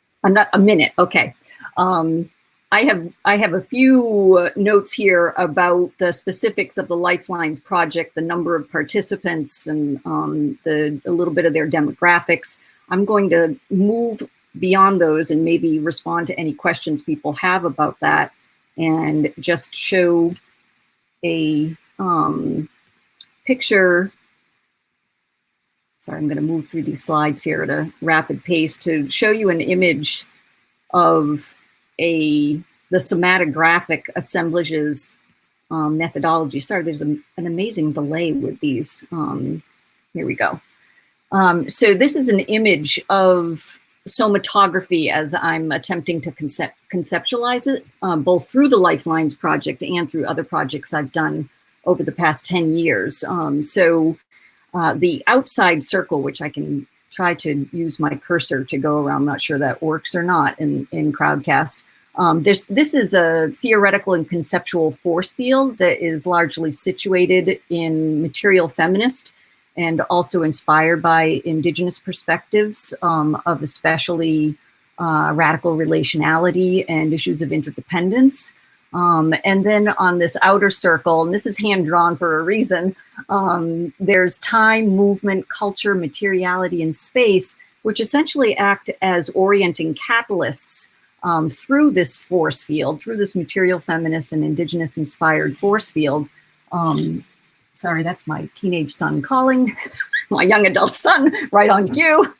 Speaker 4: A minute, okay. I have a few notes here about the specifics of the Lifelines project, the number of participants, and a little bit of their demographics. I'm going to move beyond those and maybe respond to any questions people have about that, and just show a picture. Sorry, I'm going to move through these slides here at a rapid pace to show you an image of the somatographic assemblages methodology. Sorry, there's an amazing delay with these. Here we go. So this is an image of somatography as I'm attempting to conceptualize it, both through the Lifelines project and through other projects I've done over the past 10 years. The outside circle, which I can try to use my cursor to go around, I'm not sure that works or not in Crowdcast. This is a theoretical and conceptual force field that is largely situated in material feminist and also inspired by indigenous perspectives of especially radical relationality and issues of interdependence. And then on this outer circle, and this is hand drawn for a reason, there's time, movement, culture, materiality, and space, which essentially act as orienting catalysts through this force field, through this material feminist and indigenous inspired force field. Sorry, that's my teenage son calling, my young adult son, right on cue,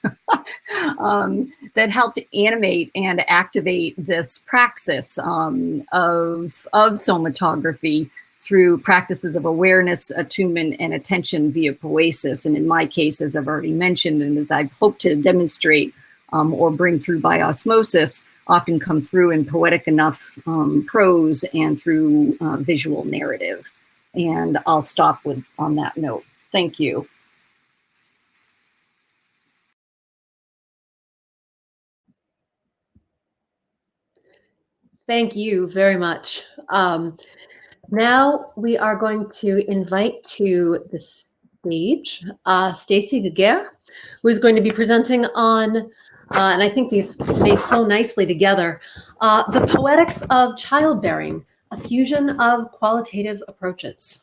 Speaker 4: that helped animate and activate this praxis of somatography through practices of awareness, attunement, and attention via poesis. And in my case, as I've already mentioned, and as I've hoped to demonstrate or bring through by osmosis, often come through in poetic enough prose and through visual narrative. And I'll stop on that note. Thank you.
Speaker 1: Thank you very much. Now we are going to invite to the stage Stacy Giguère, who is going to be presenting on, and I think these may flow nicely together, the poetics of childbearing, a fusion of qualitative approaches.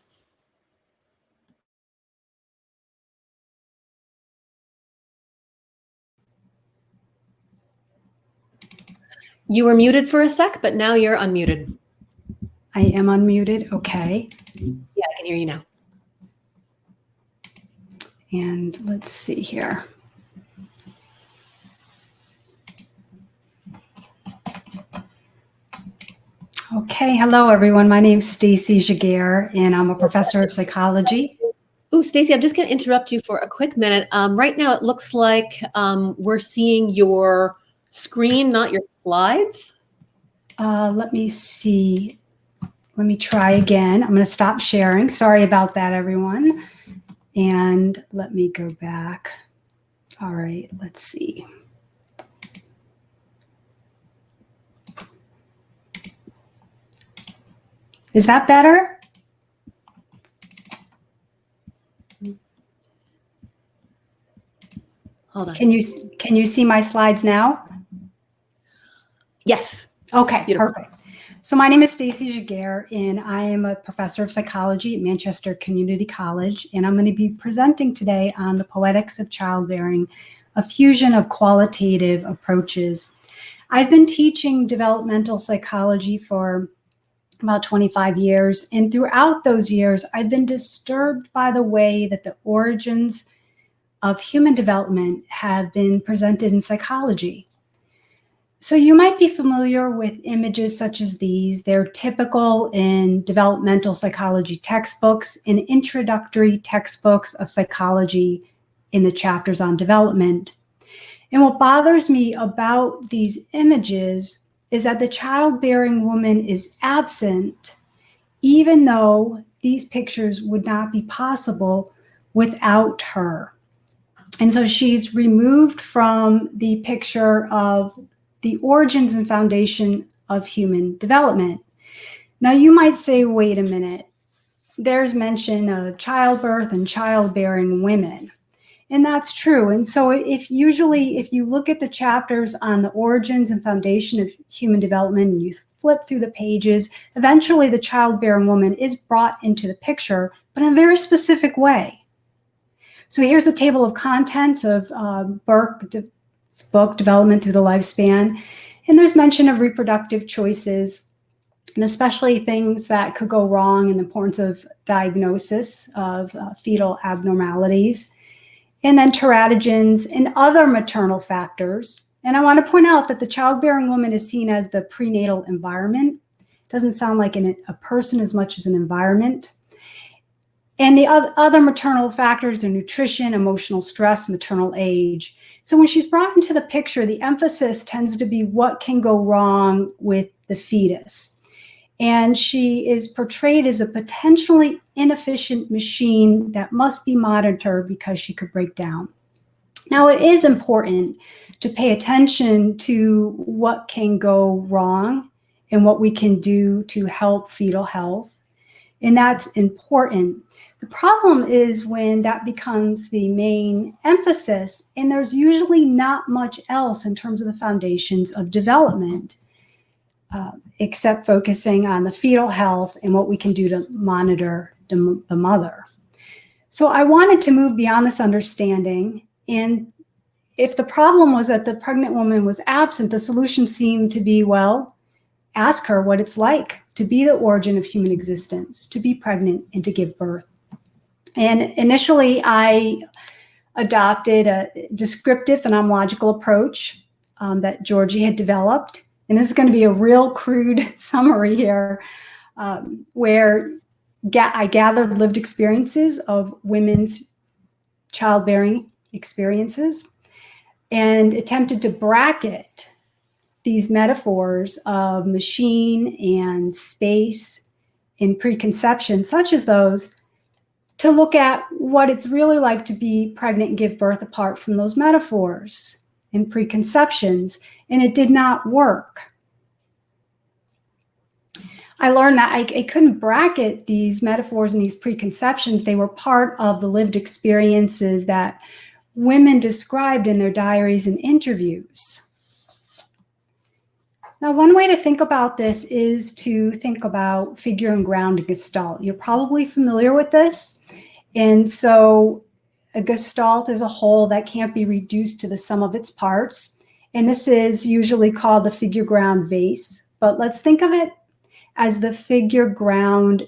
Speaker 1: You were muted for a sec, but now you're unmuted.
Speaker 5: I am unmuted. Okay.
Speaker 1: Yeah, I can hear you now.
Speaker 5: And let's see here. Okay. Hello, everyone. My name is Stacy Giguère, and I'm a professor of psychology.
Speaker 1: Ooh, Stacy, I'm just going to interrupt you for a quick minute. Right now, it looks like we're seeing your screen, not your slides.
Speaker 5: Let me see. Let me try again. I'm going to stop sharing. Sorry about that, everyone. And let me go back. All right, let's see. Is that better?
Speaker 1: Hold on.
Speaker 5: Can you see my slides now?
Speaker 1: Yes.
Speaker 5: Okay,
Speaker 1: Beautiful.
Speaker 5: perfect. So my name is Stacy Giguère, and I am a professor of psychology at Manchester Community College, and I'm going to be presenting today on the poetics of childbearing, a fusion of qualitative approaches. I've been teaching developmental psychology for about 25 years, and throughout those years, I've been disturbed by the way that the origins of human development have been presented in psychology. So you might be familiar with images such as these. They're typical in developmental psychology textbooks and introductory textbooks of psychology in the chapters on development. And what bothers me about these images is that the childbearing woman is absent, even though these pictures would not be possible without her. And so she's removed from the picture of the origins and foundation of human development. Now you might say, wait a minute, there's mention of childbirth and childbearing women. And that's true. And so if you look at the chapters on the origins and foundation of human development and you flip through the pages, eventually the childbearing woman is brought into the picture, but in a very specific way. So here's a table of contents of Burke's book, Development Through the Lifespan. And there's mention of reproductive choices, and especially things that could go wrong in the importance of diagnosis of fetal abnormalities, and then teratogens and other maternal factors. And I want to point out that the childbearing woman is seen as the prenatal environment. It doesn't sound like a person as much as an environment. And the other maternal factors are nutrition, emotional stress, maternal age. So when she's brought into the picture, the emphasis tends to be what can go wrong with the fetus. And she is portrayed as a potentially inefficient machine that must be monitored because she could break down. Now, it is important to pay attention to what can go wrong and what we can do to help fetal health. And that's important. The problem is when that becomes the main emphasis, and there's usually not much else in terms of the foundations of development, except focusing on the fetal health and what we can do to monitor the mother. So I wanted to move beyond this understanding. And if the problem was that the pregnant woman was absent, the solution seemed to be, well, ask her what it's like to be the origin of human existence, to be pregnant and to give birth. And initially, I adopted a descriptive phenomenological approach that Georgie had developed. And this is going to be a real crude summary here, where I gathered lived experiences of women's childbearing experiences and attempted to bracket these metaphors of machine and space in preconception, such as those, to look at what it's really like to be pregnant and give birth apart from those metaphors and preconceptions, and it did not work. I learned that I couldn't bracket these metaphors and these preconceptions. They were part of the lived experiences that women described in their diaries and interviews. Now, one way to think about this is to think about figure and ground and gestalt. You're probably familiar with this. And so a gestalt is a whole that can't be reduced to the sum of its parts. And this is usually called the figure ground vase. But let's think of it as the figure ground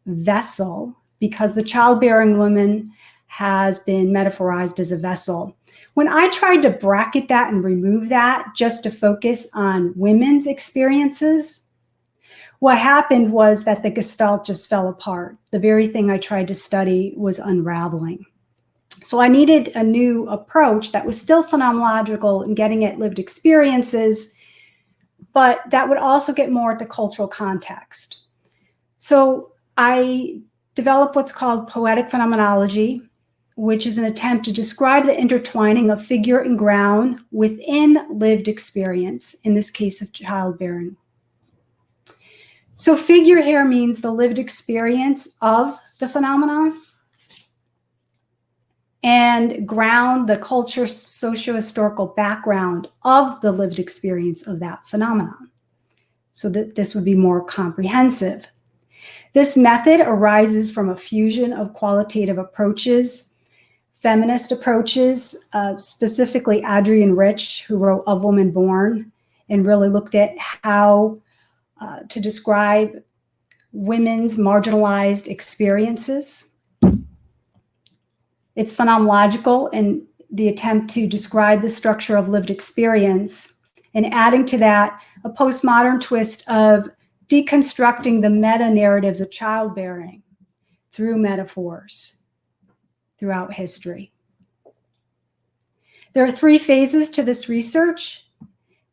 Speaker 5: vessel, because the childbearing woman has been metaphorized as a vessel. When I tried to bracket that and remove that just to focus on women's experiences, what happened was that the gestalt just fell apart. The very thing I tried to study was unraveling. So I needed a new approach that was still phenomenological and getting at lived experiences, but that would also get more at the cultural context. So I developed what's called poetic phenomenology, which is an attempt to describe the intertwining of figure and ground within lived experience, in this case of childbearing. So figure here means the lived experience of the phenomenon, and ground, the culture, socio-historical background of the lived experience of that phenomenon, so that this would be more comprehensive. This method arises from a fusion of qualitative approaches, feminist approaches, specifically Adrienne Rich, who wrote Of Woman Born, and really looked at how to describe women's marginalized experiences. It's phenomenological in the attempt to describe the structure of lived experience, and adding to that a postmodern twist of deconstructing the meta-narratives of childbearing through metaphors throughout history. There are three phases to this research.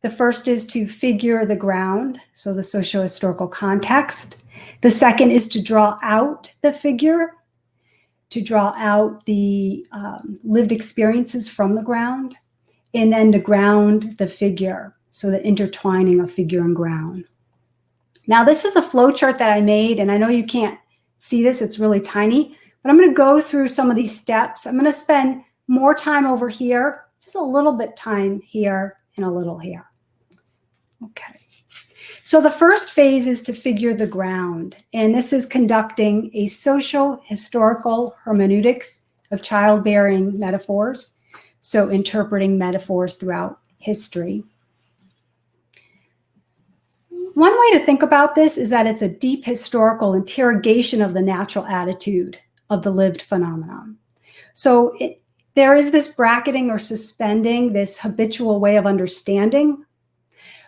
Speaker 5: The first is to figure the ground, so the socio-historical context. The second is to draw out the figure, to draw out the lived experiences from the ground, and then to ground the figure, so the intertwining of figure and ground. Now, this is a flow chart that I made, and I know you can't see this, it's really tiny, but I'm going to go through some of these steps. I'm going to spend more time over here, just a little bit time here and a little here. Okay. So the first phase is to figure the ground, and this is conducting a socio-historical hermeneutics of childbearing metaphors, so interpreting metaphors throughout history. One way to think about this is that it's a deep historical interrogation of the natural attitude of the lived phenomenon. So there is this bracketing or suspending, this habitual way of understanding,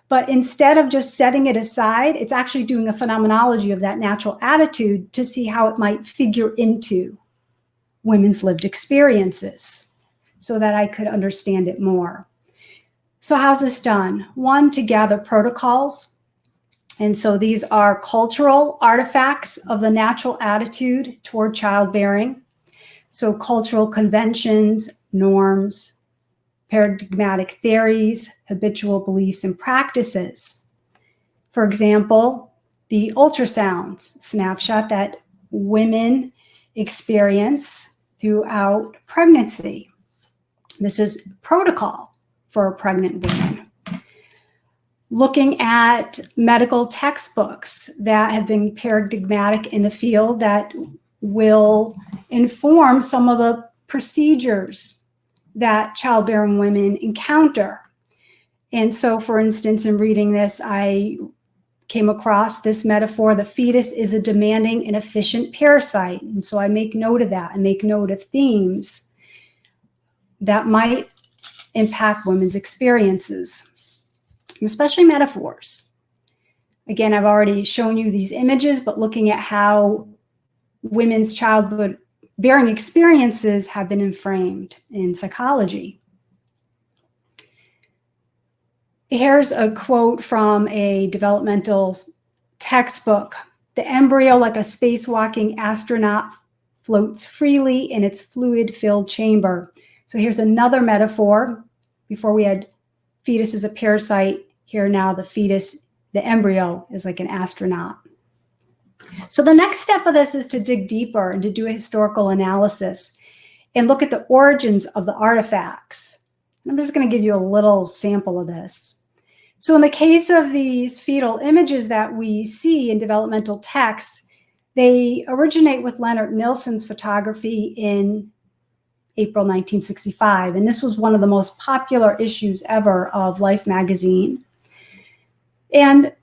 Speaker 5: but instead of just setting it aside, it's actually doing a phenomenology of that natural attitude to see how it might figure into women's lived experiences. so that I could understand it more. So how's this done? One, to gather protocols. And so these are cultural artifacts of the natural attitude toward childbearing. So cultural conventions, norms, paradigmatic theories, habitual beliefs, and practices. For example, the ultrasound snapshot that women experience throughout pregnancy. This is protocol for pregnant women. Looking at medical textbooks that have been paradigmatic in the field that will inform some of the procedures that childbearing women encounter. And so, for instance, in reading this, I came across this metaphor: the fetus is a demanding and efficient parasite. And so I make note of that. I make note of themes that might impact women's experiences, especially metaphors. Again, I've already shown you these images, but looking at how women's childbearing experiences have been framed in psychology. Here's a quote from a developmental textbook. The embryo, like a spacewalking astronaut, floats freely in its fluid-filled chamber. So here's another metaphor. Before we had fetus as a parasite, here now the fetus, the embryo, is like an astronaut. So the next step of this is to dig deeper and to do a historical analysis and look at the origins of the artifacts. I'm just going to give you a little sample of this. So in the case of these fetal images that we see in developmental texts, they originate with Leonard Nilsson's photography in April 1965. And this was one of the most popular issues ever of Life magazine. And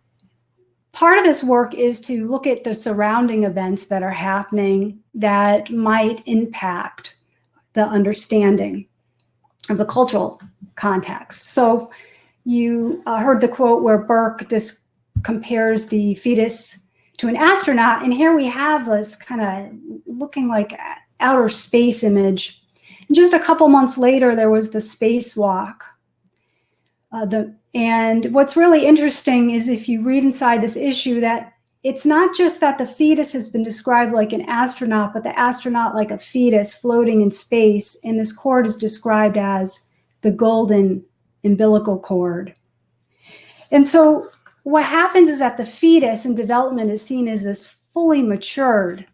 Speaker 5: part of this work is to look at the surrounding events that are happening that might impact the understanding of the cultural context. So you heard the quote where Burke just compares the fetus to an astronaut. And here we have this kind of looking like outer space image. And just a couple months later, there was the spacewalk. And what's really interesting is if you read inside this issue that it's not just that the fetus has been described like an astronaut, but the astronaut like a fetus floating in space. And this cord is described as the golden umbilical cord. And so what happens is that the fetus in development is seen as this fully matured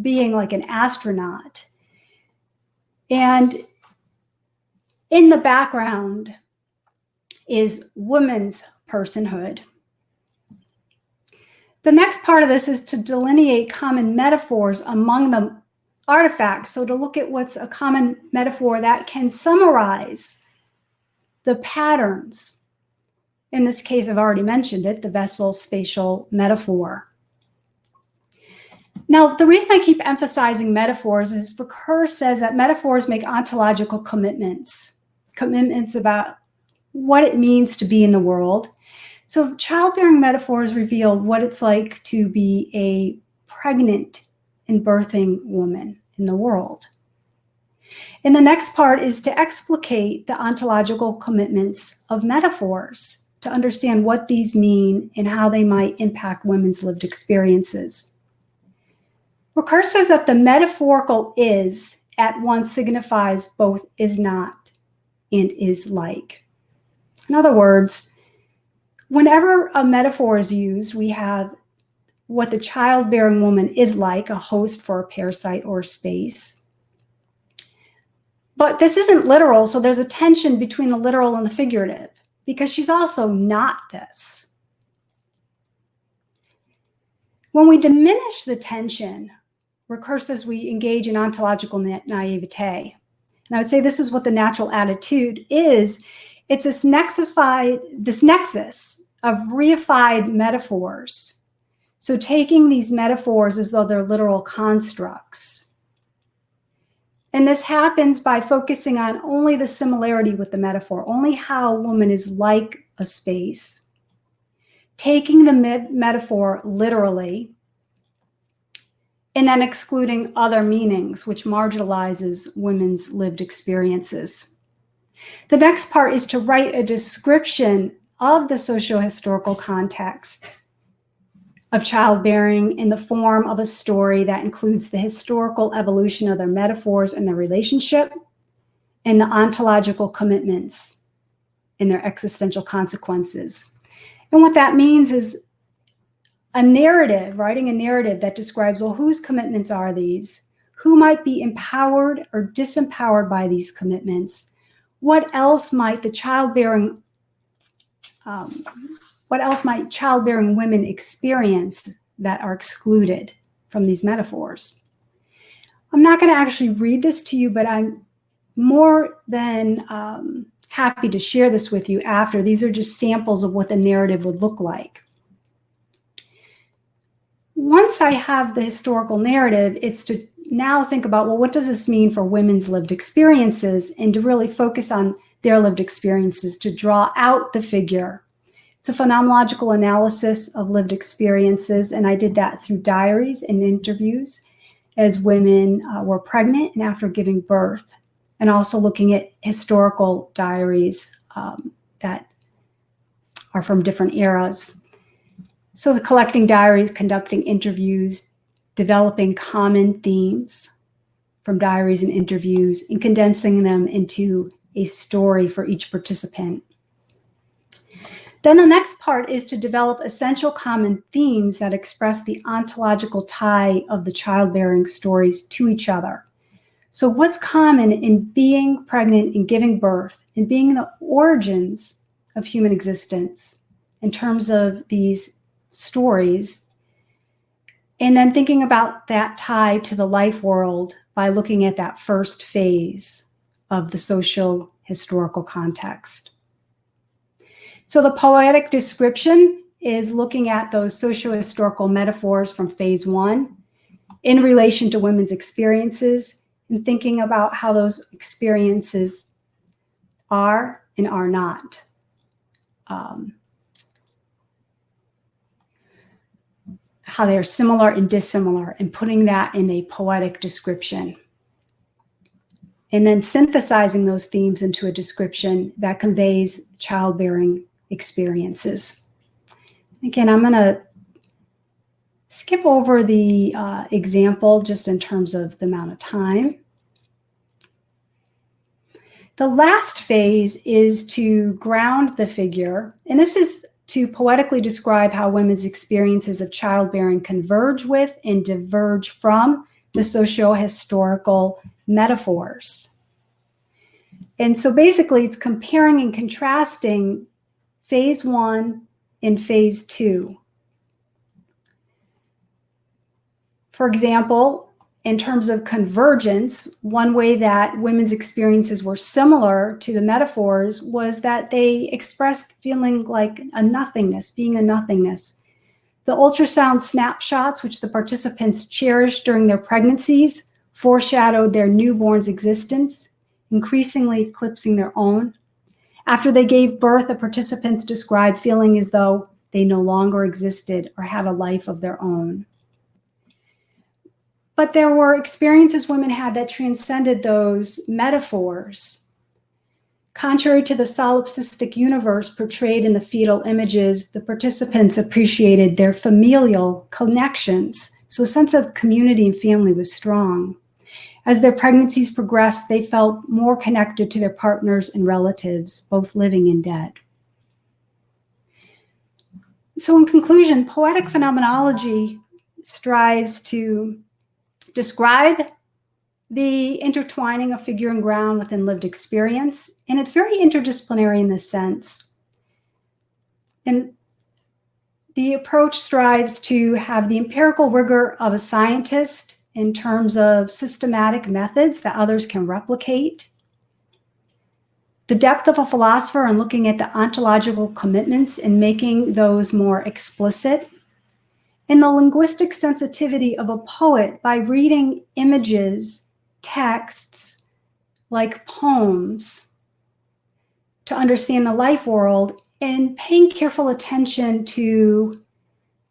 Speaker 5: being like an astronaut. And in the background is woman's personhood. The next part of this is to delineate common metaphors among the artifacts. So to look at what's a common metaphor that can summarize the patterns. In this case, I've already mentioned it, the vessel spatial metaphor. Now, the reason I keep emphasizing metaphors is Kerr says that metaphors make ontological commitments about what it means to be in the world. So childbearing metaphors reveal what it's like to be a pregnant and birthing woman in the world. And the next part is to explicate the ontological commitments of metaphors to understand what these mean and how they might impact women's lived experiences. Kerr says that the metaphorical is at once signifies both is not and is like. In other words, whenever a metaphor is used, we have what the childbearing woman is like, a host for a parasite or a space. But this isn't literal, so there's a tension between the literal and the figurative, because she's also not this. When we diminish the tension, Kerr says we engage in ontological naivete. And I would say this is what the natural attitude is. It's this nexus of reified metaphors. So taking these metaphors as though they're literal constructs. And this happens by focusing on only the similarity with the metaphor, only how a woman is like a space, taking the metaphor literally, and then excluding other meanings, which marginalizes women's lived experiences. The next part is to write a description of the socio-historical context of childbearing in the form of a story that includes the historical evolution of their metaphors and their relationship, and the ontological commitments and their existential consequences. And what that means is a narrative, writing a narrative that describes, well, whose commitments are these? Who might be empowered or disempowered by these commitments? What else might childbearing women experience that are excluded from these metaphors? I'm not going to actually read this to you, but I'm more than happy to share this with you after. These are just samples of what the narrative would look like. Once I have the historical narrative, it's to now think about, well, what does this mean for women's lived experiences, and to really focus on their lived experiences to draw out the figure. It's a phenomenological analysis of lived experiences, and I did that through diaries and interviews as women were pregnant and after giving birth, and also looking at historical diaries that are from different eras. So collecting diaries, conducting interviews, developing common themes from diaries and interviews, and condensing them into a story for each participant. Then the next part is to develop essential common themes that express the ontological tie of the childbearing stories to each other. So what's common in being pregnant and giving birth and being the origins of human existence in terms of these stories, and then thinking about that tie to the life world by looking at that first phase of the social historical context. So the poetic description is looking at those socio-historical metaphors from phase 1 in relation to women's experiences, and thinking about how those experiences are and are not. How they are similar and dissimilar, and putting that in a poetic description. And then synthesizing those themes into a description that conveys childbearing experiences. Again, I'm going to skip over the example just in terms of the amount of time. The last phase is to ground the figure, and this is to poetically describe how women's experiences of childbearing converge with and diverge from the socio-historical metaphors. And so basically it's comparing and contrasting phase 1 and phase 2. For example, in terms of convergence, one way that women's experiences were similar to the metaphors was that they expressed feeling like a nothingness, being a nothingness. The ultrasound snapshots, which the participants cherished during their pregnancies, foreshadowed their newborn's existence, increasingly eclipsing their own. After they gave birth, the participants described feeling as though they no longer existed or had a life of their own. But there were experiences women had that transcended those metaphors. Contrary to the solipsistic universe portrayed in the fetal images, the participants appreciated their familial connections. So a sense of community and family was strong. As their pregnancies progressed, they felt more connected to their partners and relatives, both living and dead. So in conclusion, poetic phenomenology strives to describe the intertwining of figure and ground within lived experience, and it's very interdisciplinary in this sense. And the approach strives to have the empirical rigor of a scientist in terms of systematic methods that others can replicate, the depth of a philosopher in looking at the ontological commitments and making those more explicit, and the linguistic sensitivity of a poet by reading images, texts, like poems, to understand the life world, and paying careful attention to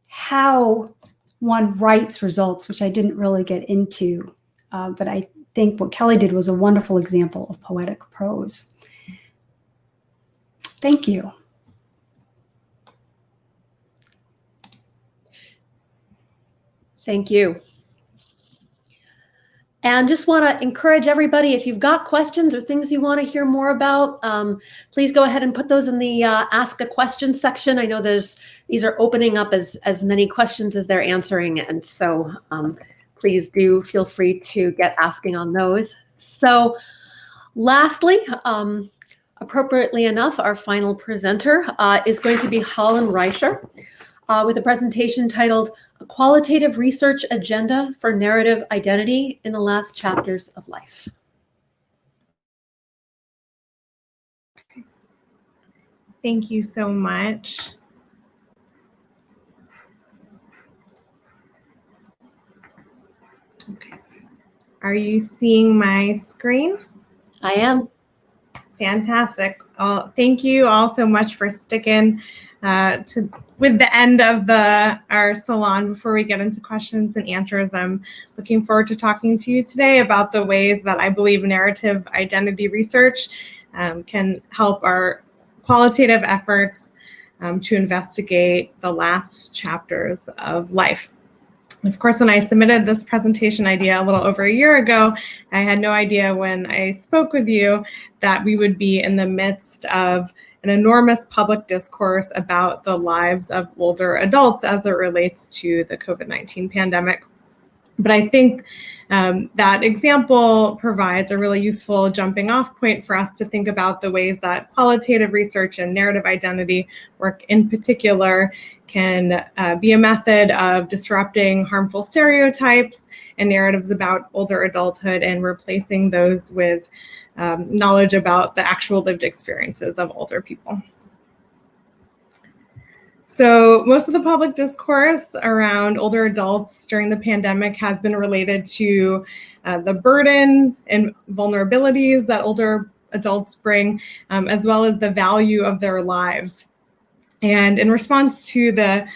Speaker 5: how one writes results, which I didn't really get into, but I think what Kelly did was a wonderful example of poetic prose. Thank you.
Speaker 1: Thank you. And just want to encourage everybody, if you've got questions or things you want to hear more about, please go ahead and put those in the Ask a Question section. I know these are opening up as many questions as they're answering. And so please do feel free to get asking on those. So lastly, appropriately enough, our final presenter is going to be Holland Reicher with a presentation titled A Qualitative Research Agenda for Narrative Identity in the Last Chapters of Life.
Speaker 6: Thank you so much. Okay. Are you seeing my screen?
Speaker 1: I am.
Speaker 6: Fantastic. Thank you all so much for sticking with the end of our salon before we get into questions and answers. I'm looking forward to talking to you today about the ways that I believe narrative identity research can help our qualitative efforts to investigate the last chapters of life. Of course, when I submitted this presentation idea a little over a year ago, I had no idea when I spoke with you that we would be in the midst of an enormous public discourse about the lives of older adults as it relates to the COVID-19 pandemic. But I think that example provides a really useful jumping off point for us to think about the ways that qualitative research and narrative identity work in particular can be a method of disrupting harmful stereotypes and narratives about older adulthood and replacing those with knowledge about the actual lived experiences of older people. So most of the public discourse around older adults during the pandemic has been related to the burdens and vulnerabilities that older adults bring, as well as the value of their lives. And in response to the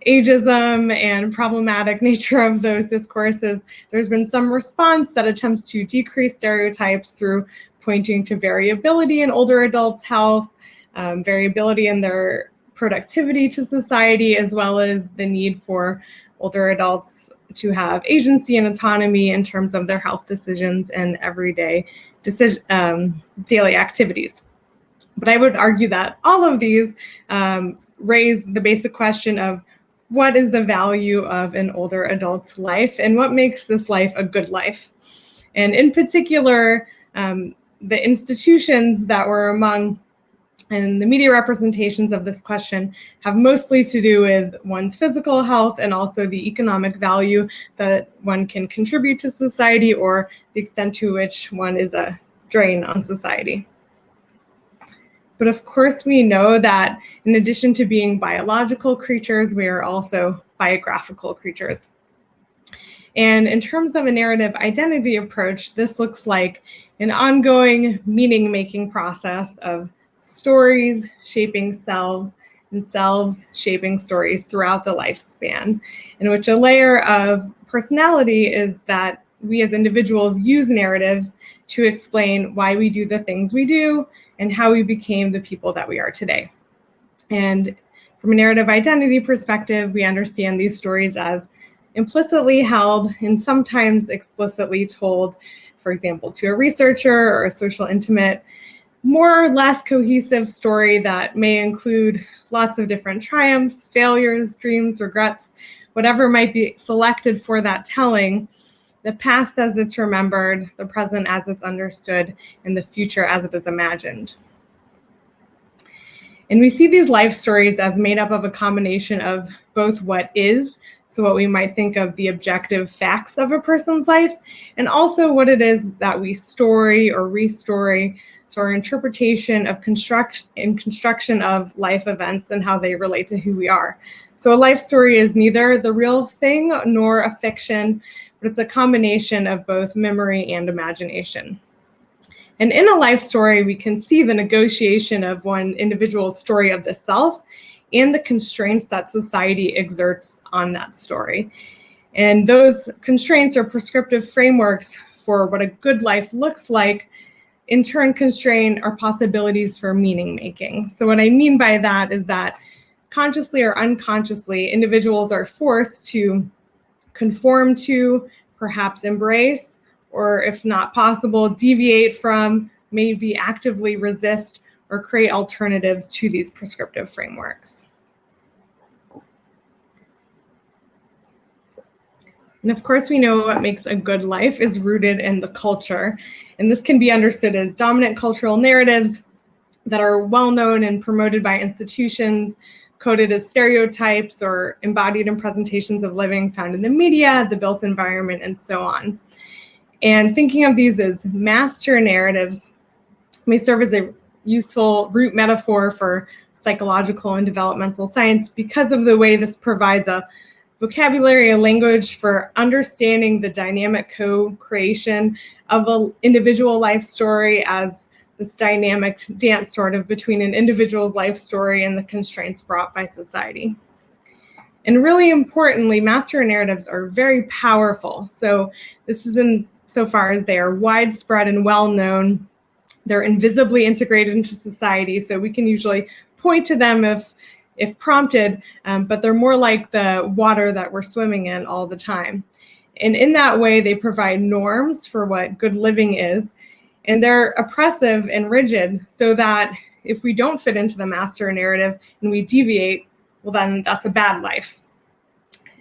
Speaker 6: ageism and problematic nature of those discourses, there's been some response that attempts to decrease stereotypes through pointing to variability in older adults' health, variability in their productivity to society, as well as the need for older adults to have agency and autonomy in terms of their health decisions and everyday daily activities. But I would argue that all of these raise the basic question of what is the value of an older adult's life and what makes this life a good life? And in particular, the institutions that were among and the media representations of this question have mostly to do with one's physical health and also the economic value that one can contribute to society or the extent to which one is a drain on society. But of course, we know that in addition to being biological creatures, we are also biographical creatures. And in terms of a narrative identity approach, this looks like an ongoing meaning-making process of stories shaping selves and selves shaping stories throughout the lifespan, in which a layer of personality is that we as individuals use narratives to explain why we do the things we do and how we became the people that we are today. And from a narrative identity perspective, we understand these stories as implicitly held and sometimes explicitly told, for example, to a researcher or a social intimate, more or less cohesive story that may include lots of different triumphs, failures, dreams, regrets, whatever might be selected for that telling, the past as it's remembered, the present as it's understood, and the future as it is imagined. And we see these life stories as made up of a combination of both what is, so what we might think of the objective facts of a person's life, and also what it is that we story or restory, so our interpretation of construction of life events and how they relate to who we are. So a life story is neither the real thing nor a fiction, but it's a combination of both memory and imagination. And in a life story, we can see the negotiation of one individual's story of the self and the constraints that society exerts on that story. And those constraints are prescriptive frameworks for what a good life looks like, in turn constrain our possibilities for meaning making. So what I mean by that is that consciously or unconsciously, individuals are forced to conform to, perhaps embrace, or if not possible, deviate from, maybe actively resist or create alternatives to these prescriptive frameworks. And of course, we know what makes a good life is rooted in the culture. And this can be understood as dominant cultural narratives that are well known and promoted by institutions, coded as stereotypes or embodied in presentations of living found in the media, the built environment, and so on. And thinking of these as master narratives may serve as a useful root metaphor for psychological and developmental science because of the way this provides a vocabulary and language for understanding the dynamic co-creation of an individual life story as this dynamic dance sort of between an individual's life story and the constraints brought by society. And really importantly, master narratives are very powerful. So this is insofar as they are widespread and well-known. They're invisibly integrated into society, so we can usually point to them if prompted, but they're more like the water that we're swimming in all the time. And in that way, they provide norms for what good living is, and they're oppressive and rigid so that if we don't fit into the master narrative and we deviate, well, then that's a bad life.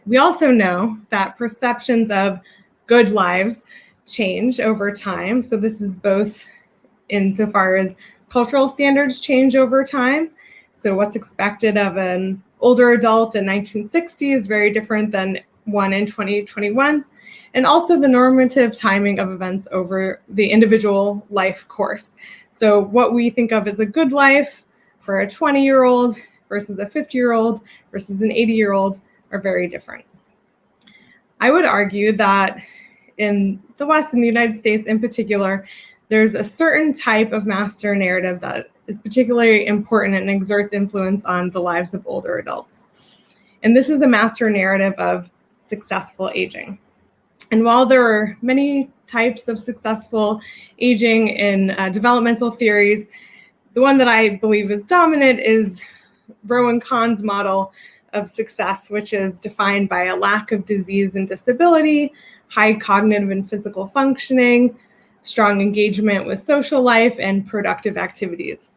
Speaker 6: We also know that perceptions of good lives change over time. So this is both insofar as cultural standards change over time. So what's expected of an older adult in 1960 is very different than one in 2021. And also the normative timing of events over the individual life course. So what we think of as a good life for a 20-year-old versus a 50-year-old versus an 80-year-old are very different. I would argue that in the West, in the United States in particular, there's a certain type of master narrative that is particularly important and exerts influence on the lives of older adults. And this is a master narrative of successful aging. And while there are many types of successful aging in developmental theories, the one that I believe is dominant is Rowan Kahn's model of success, which is defined by a lack of disease and disability, high cognitive and physical functioning, strong engagement with social life, and productive activities.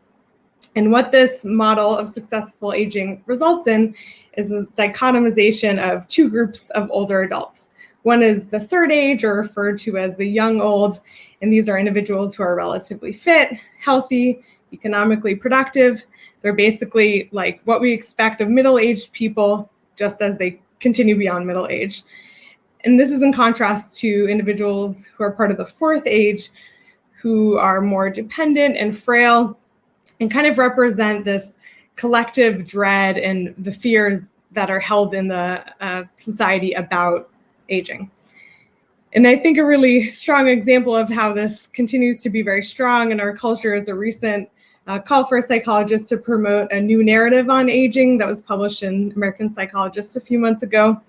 Speaker 6: And what this model of successful aging results in is a dichotomization of two groups of older adults. One is the third age, or referred to as the young old, and these are individuals who are relatively fit, healthy, economically productive. They're basically like what we expect of middle-aged people, just as they continue beyond middle age. And this is in contrast to individuals who are part of the fourth age, who are more dependent and frail, and kind of represent this collective dread and the fears that are held in the society about aging. And I think a really strong example of how this continues to be very strong in our culture is a recent call for a psychologist to promote a new narrative on aging that was published in American Psychologist a few months ago.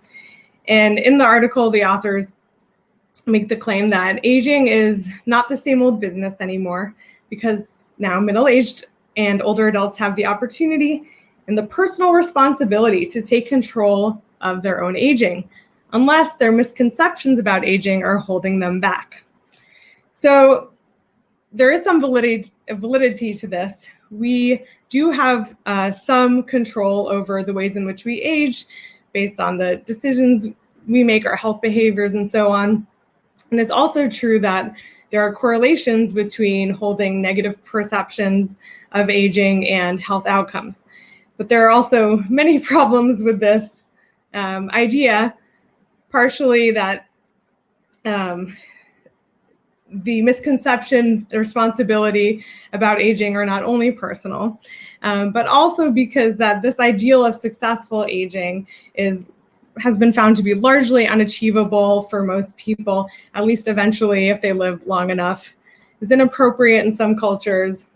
Speaker 6: And in the article, the authors make the claim that aging is not the same old business anymore, because now middle-aged and older adults have the opportunity and the personal responsibility to take control of their own aging, unless their misconceptions about aging are holding them back. So there is some validity to this. We do have some control over the ways in which we age based on the decisions we make, our health behaviors, and so on. And it's also true that there are correlations between holding negative perceptions of aging and health outcomes. But there are also many problems with this idea, partially that the misconceptions, the responsibility about aging are not only personal, but also because that this ideal of successful aging has been found to be largely unachievable for most people, at least eventually if they live long enough, is inappropriate in some cultures.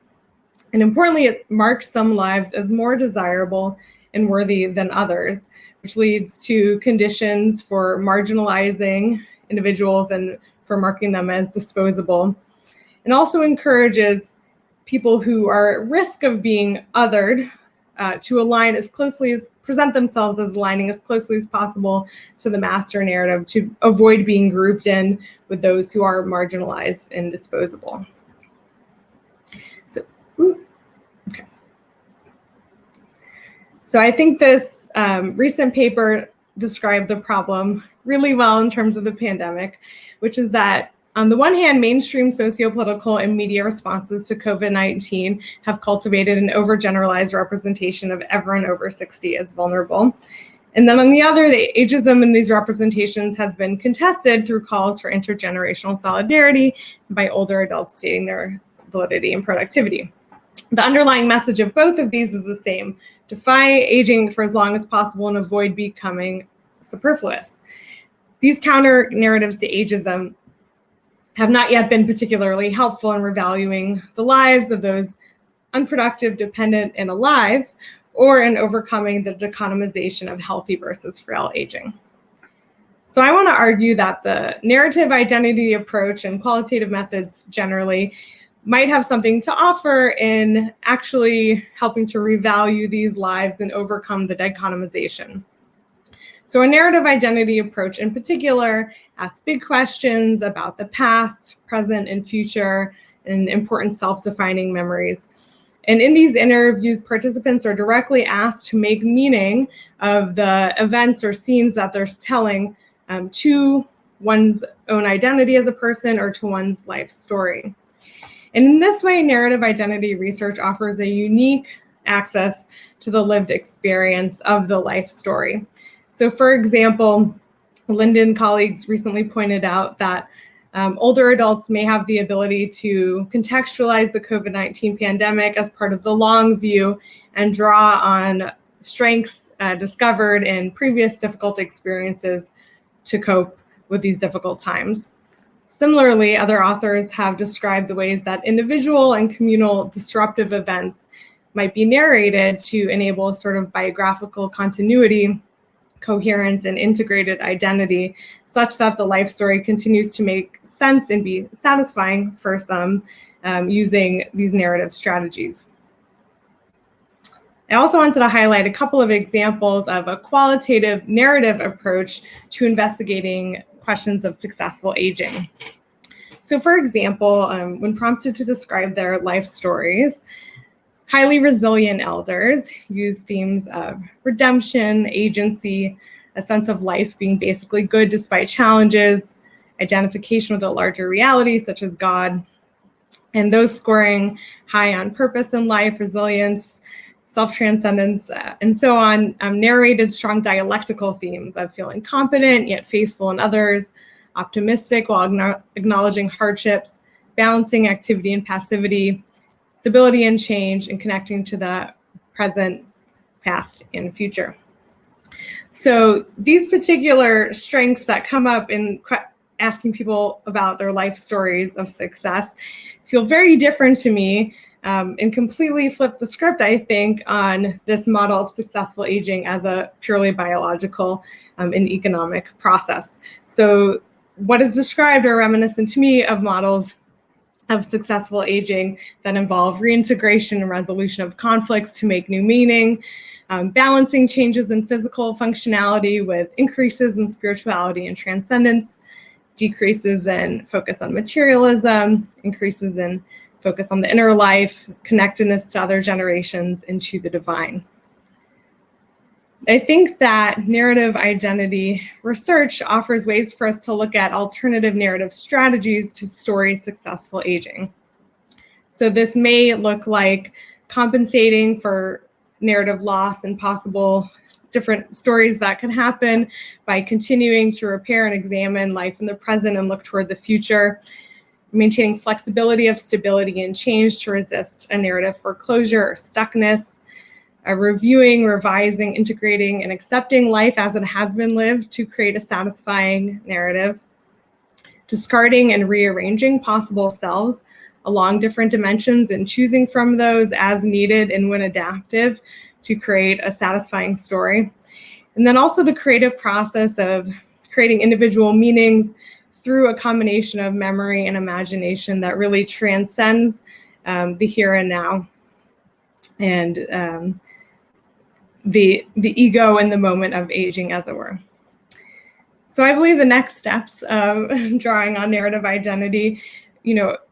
Speaker 6: And importantly, it marks some lives as more desirable and worthy than others, which leads to conditions for marginalizing individuals and for marking them as disposable, and also encourages people who are at risk of being othered to align as closely as, present themselves as aligning as closely as possible to the master narrative to avoid being grouped in with those who are marginalized and disposable. So I think this recent paper described the problem really well in terms of the pandemic, which is that on the one hand, mainstream sociopolitical and media responses to COVID-19 have cultivated an overgeneralized representation of everyone over 60 as vulnerable. And then on the other, the ageism in these representations has been contested through calls for intergenerational solidarity by older adults stating their validity and productivity. The underlying message of both of these is the same: defy aging for as long as possible and avoid becoming superfluous. These counter narratives to ageism have not yet been particularly helpful in revaluing the lives of those unproductive, dependent, and alive, or in overcoming the dichotomization of healthy versus frail aging. So I want to argue that the narrative identity approach and qualitative methods generally might have something to offer in actually helping to revalue these lives and overcome the dichotomization. So a narrative identity approach in particular asks big questions about the past, present, and future, and important self-defining memories. And in these interviews, participants are directly asked to make meaning of the events or scenes that they're telling to one's own identity as a person or to one's life story. And in this way, narrative identity research offers a unique access to the lived experience of the life story. So for example, Linden colleagues recently pointed out that older adults may have the ability to contextualize the COVID-19 pandemic as part of the long view and draw on strengths discovered in previous difficult experiences to cope with these difficult times. Similarly, other authors have described the ways that individual and communal disruptive events might be narrated to enable sort of biographical continuity, coherence, and integrated identity, such that the life story continues to make sense and be satisfying for some using these narrative strategies. I also wanted to highlight a couple of examples of a qualitative narrative approach to investigating questions of successful aging. So for example, when prompted to describe their life stories, highly resilient elders use themes of redemption, agency, a sense of life being basically good despite challenges, identification with a larger reality such as God, and those scoring high on purpose in life, resilience, self-transcendence, and so on, narrated strong dialectical themes of feeling competent yet faithful in others, optimistic while acknowledging hardships, balancing activity and passivity, stability and change, and connecting to the present, past, and future. So these particular strengths that come up in asking people about their life stories of success feel very different to me and completely flip the script, I think, on this model of successful aging as a purely biological and economic process. So what is described are reminiscent to me of models of successful aging that involve reintegration and resolution of conflicts to make new meaning, balancing changes in physical functionality with increases in spirituality and transcendence, decreases in focus on materialism, increases in focus on the inner life, connectedness to other generations, and to the divine. I think that narrative identity research offers ways for us to look at alternative narrative strategies to story successful aging. So this may look like compensating for narrative loss and possible different stories that could happen by continuing to repair and examine life in the present and look toward the future, maintaining flexibility of stability and change to resist a narrative foreclosure or stuckness, reviewing, revising, integrating, and accepting life as it has been lived to create a satisfying narrative, discarding and rearranging possible selves along different dimensions and choosing from those as needed and when adaptive to create a satisfying story. And then also the creative process of creating individual meanings through a combination of memory and imagination that really transcends the here and now, and the ego in the moment of aging, as it were. So I believe the next steps of drawing on narrative identity,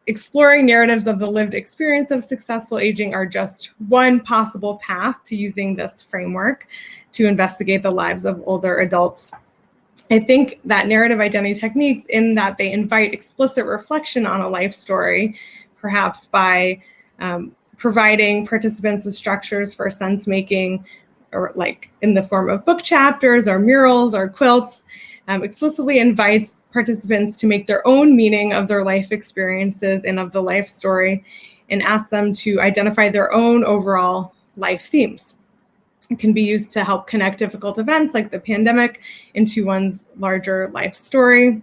Speaker 6: exploring narratives of the lived experience of successful aging are just one possible path to using this framework to investigate the lives of older adults. I think that narrative identity techniques, in that they invite explicit reflection on a life story, perhaps by providing participants with structures for sense making, or like in the form of book chapters or murals or quilts, explicitly invites participants to make their own meaning of their life experiences and of the life story, and ask them to identify their own overall life themes. It can be used to help connect difficult events like the pandemic into one's larger life story.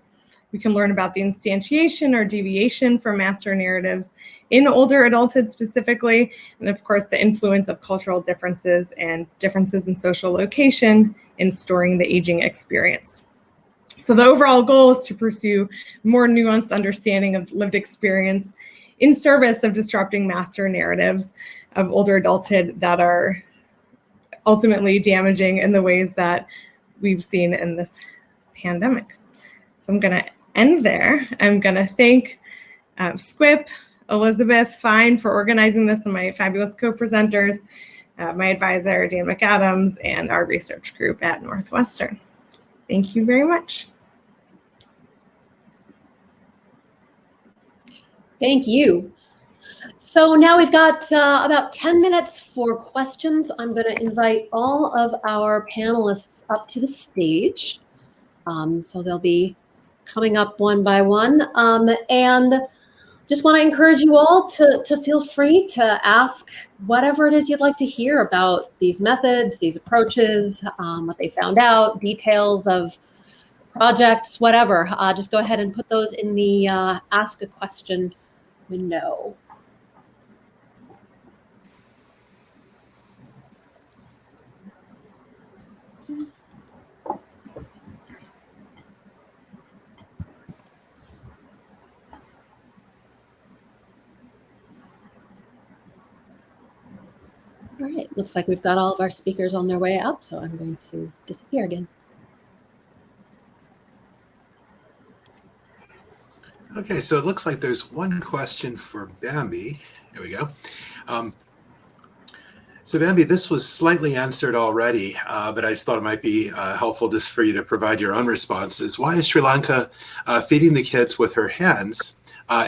Speaker 6: We can learn about the instantiation or deviation from master narratives in older adulthood specifically, and of course the influence of cultural differences and differences in social location in storing the aging experience. So the overall goal is to pursue more nuanced understanding of lived experience in service of disrupting master narratives of older adulthood that are ultimately damaging in the ways that we've seen in this pandemic. So I'm going to end there. I'm going to thank SQUIP, Elizabeth Fine for organizing this, and my fabulous co-presenters, my advisor, Dan McAdams, and our research group at Northwestern. Thank you very much.
Speaker 1: Thank you. So now we've got about 10 minutes for questions. I'm going to invite all of our panelists up to the stage. So they'll be coming up one by one. And just want to encourage you all to feel free to ask whatever it is you'd like to hear about these methods, these approaches, what they found out, details of projects, whatever. Just go ahead and put those in the ask a question window. All right, looks like we've got all of our speakers on their way up, so I'm going to disappear again.
Speaker 2: Okay, so it looks like there's one question for Bambi. Here we go. So Bambi, this was slightly answered already, but I just thought it might be helpful just for you to provide your own responses. Why is Sri Lanka feeding the kids with her hands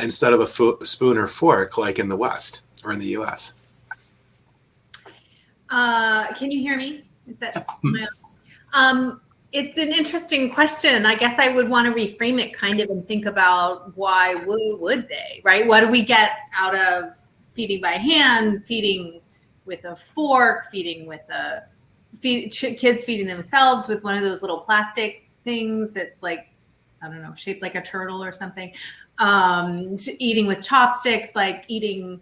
Speaker 2: instead of a spoon or fork like in the West or in the US?
Speaker 3: Can you hear me? Is that it's an interesting question. I guess I would want to reframe it kind of and think about why would they, right? What do we get out of feeding by hand, feeding with a fork, feeding with kids feeding themselves with one of those little plastic things that's like, I don't know, shaped like a turtle or something. Eating with chopsticks, like eating,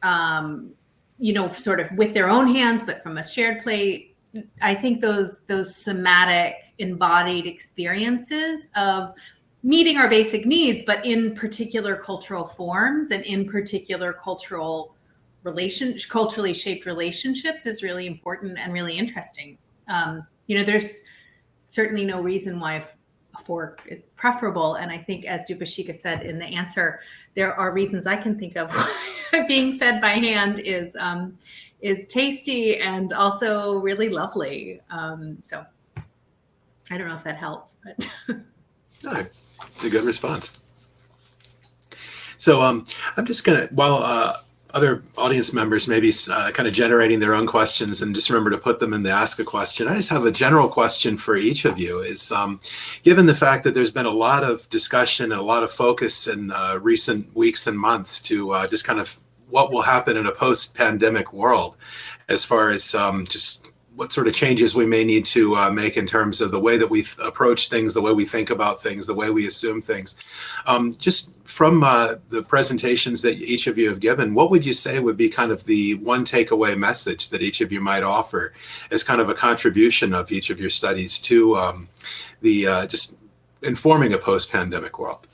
Speaker 3: sort of with their own hands, but from a shared plate. I think those somatic embodied experiences of meeting our basic needs, but in particular cultural forms and in particular culturally shaped relationships is really important and really interesting. There's certainly no reason why a fork is preferable. And I think, as Dupashika said in the answer, there are reasons I can think of why being fed by hand is tasty and also really lovely. So I don't know if that helps, but
Speaker 2: No, it's a good response. So I'm just gonna, while other audience members may be kind of generating their own questions, and just remember to put them in the ask a question, I just have a general question for each of you. Is given the fact that there's been a lot of discussion and a lot of focus in recent weeks and months to just kind of what will happen in a post-pandemic world, as far as just what sort of changes we may need to make in terms of the way that we approach things, the way we think about things, the way we assume things. Just from the presentations that each of you have given, what would you say would be kind of the one takeaway message that each of you might offer as kind of a contribution of each of your studies to just informing a post-pandemic world?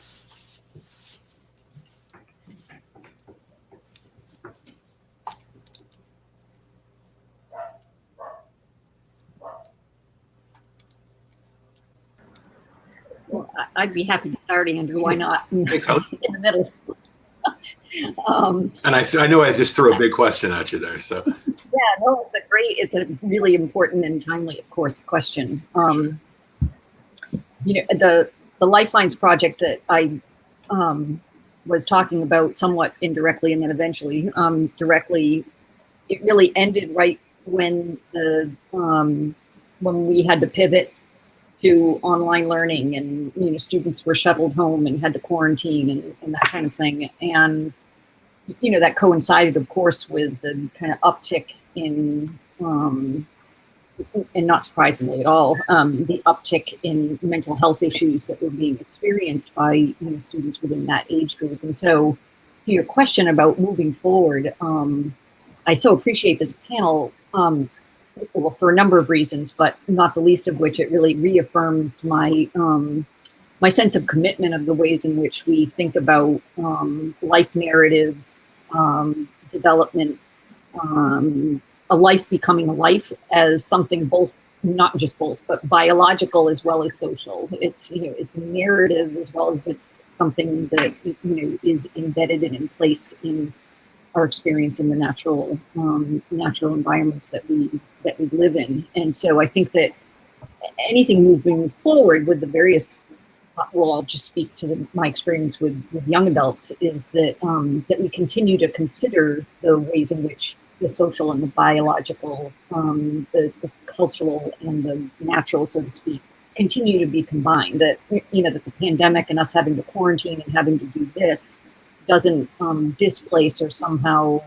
Speaker 4: Well, I'd be happy to start, Andrew. Why not?
Speaker 2: Thanks, Helen.
Speaker 4: In the middle.
Speaker 2: And I know I just threw a big question at you there. So
Speaker 4: yeah, no, it's a really important and timely, of course, question. The Lifelines project that I was talking about somewhat indirectly and then eventually directly, it really ended right when when we had to pivot to online learning, and students were shuttled home and had to quarantine and that kind of thing. And that coincided, of course, with the kind of uptick in and not surprisingly at all, the uptick in mental health issues that were being experienced by students within that age group. And so, to your question about moving forward, I so appreciate this panel. Well, for a number of reasons, but not the least of which it really reaffirms my my sense of commitment of the ways in which we think about life narratives, development, a life becoming a life as something both, not just both, but biological as well as social. It's it's a narrative as well as it's something that is embedded and placed in our experience in the natural environments that we live in. And so I think that anything moving forward with the various, well, I'll just speak to my experience with young adults, is that that we continue to consider the ways in which the social and the biological, the cultural and the natural, so to speak, continue to be combined. That that the pandemic and us having to quarantine and having to do this doesn't displace or somehow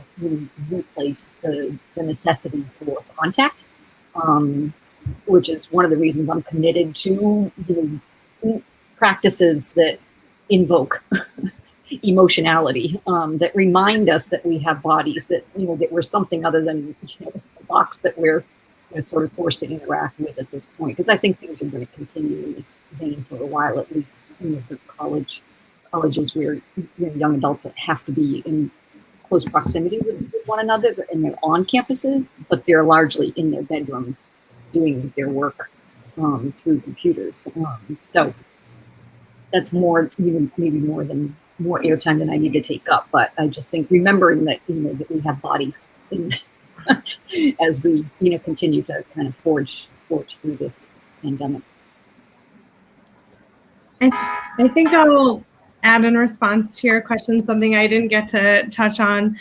Speaker 4: replace the necessity for contact, which is one of the reasons I'm committed to practices that invoke emotionality, that remind us that we have bodies, that that we're something other than a box that we're sort of forced to interact with at this point. Because I think things are going to continue in this vein for a while, at least for colleges where young adults have to be in close proximity with one another, and they're on campuses, but they're largely in their bedrooms doing their work through computers. So that's more, maybe more airtime than I need to take up. But I just think remembering that that we have bodies as we continue to kind of forge through this pandemic.
Speaker 6: I think I'll add in response to your question something I didn't get to touch on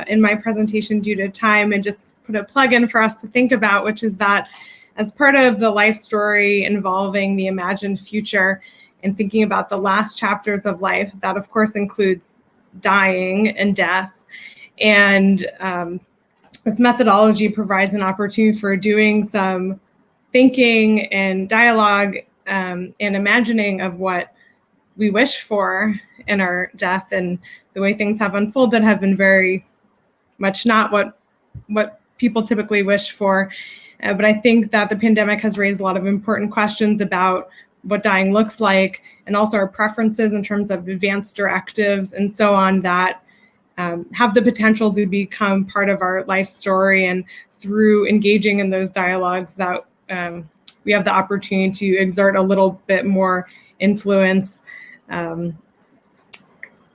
Speaker 6: in my presentation due to time, and just put a plug in for us to think about, which is that as part of the life story involving the imagined future and thinking about the last chapters of life, that of course includes dying and death. And this methodology provides an opportunity for doing some thinking and dialogue and imagining of what we wish for in our death, and the way things have unfolded have been very much not what people typically wish for. But I think that the pandemic has raised a lot of important questions about what dying looks like, and also our preferences in terms of advanced directives and so on, that have the potential to become part of our life story. And through engaging in those dialogues, that we have the opportunity to exert a little bit more influence on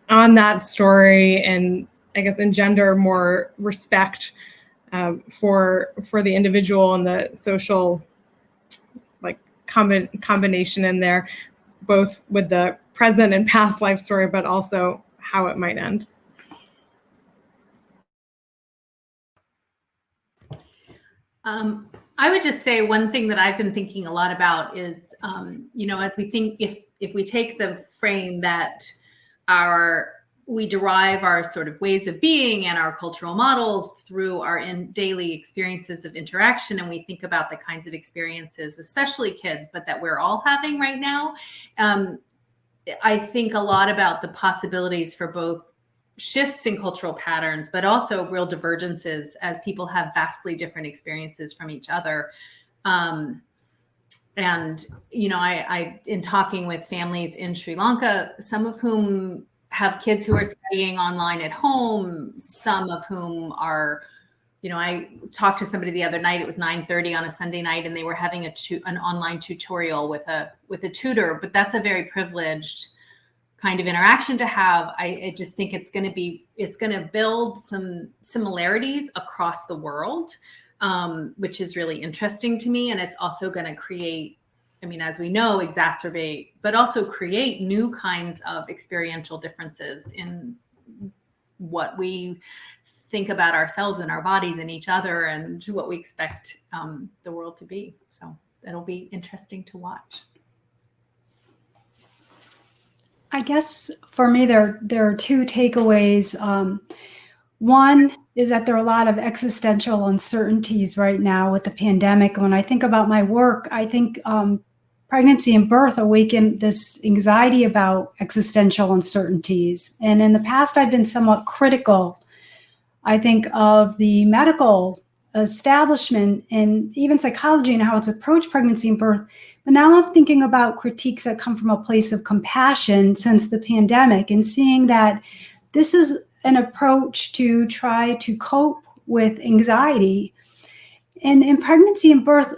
Speaker 6: that story, and I guess engender more respect for the individual and the social combination in there, both with the present and past life story, but also how it might end.
Speaker 3: I would just say one thing that I've been thinking a lot about is, as we think, if we take the frame that we derive our sort of ways of being and our cultural models through our daily experiences of interaction. And we think about the kinds of experiences, especially kids, but that we're all having right now. I think a lot about the possibilities for both shifts in cultural patterns, but also real divergences as people have vastly different experiences from each other. And, you know, I in talking with families in Sri Lanka, some of whom have kids who are studying online at home, some of whom are, you know, I talked to somebody the other night, it was 9:30 on a Sunday night, and they were having an online tutorial with a tutor, but that's a very privileged kind of interaction to have. I just think it's going to build some similarities across the world, which is really interesting to me. And it's also going to create, I mean, as we know, exacerbate, but also create new kinds of experiential differences in what we think about ourselves and our bodies and each other and what we expect the world to be. So that'll be interesting to watch.
Speaker 5: I guess for me, there are two takeaways. One is that there are a lot of existential uncertainties right now with the pandemic. When I think about my work, I think pregnancy and birth awaken this anxiety about existential uncertainties. And in the past, I've been somewhat critical, I think, of the medical establishment and even psychology and how it's approached pregnancy and birth. But now I'm thinking about critiques that come from a place of compassion since the pandemic and seeing that this is an approach to try to cope with anxiety. And in pregnancy and birth,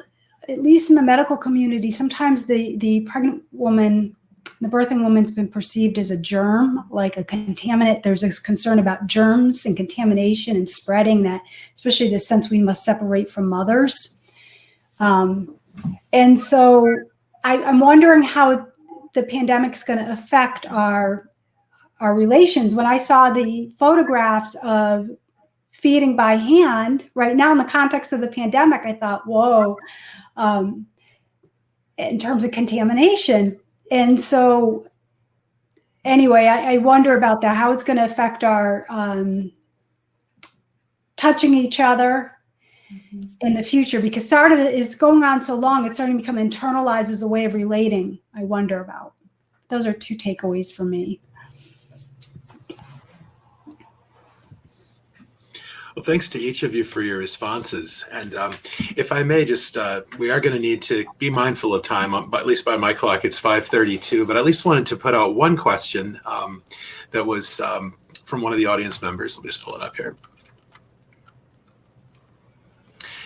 Speaker 5: at least in the medical community, sometimes the pregnant woman, the birthing woman's been perceived as a germ, like a contaminant. There's this concern about germs and contamination and spreading that, especially the sense we must separate from mothers. And so I'm wondering how the pandemic is going to affect our relations. When I saw the photographs of feeding by hand right now in the context of the pandemic, I thought, whoa, in terms of contamination. And so anyway, I wonder about that, how it's going to affect our touching each other in the future, because it's going on so long, it's starting to become internalized as a way of relating. I wonder about. Those are two takeaways for me.
Speaker 2: Well, thanks to each of you for your responses. And if I may just, we are going to need to be mindful of time, at least by my clock, it's 5:32, but I at least wanted to put out one question that was from one of the audience members. Let me just pull it up here.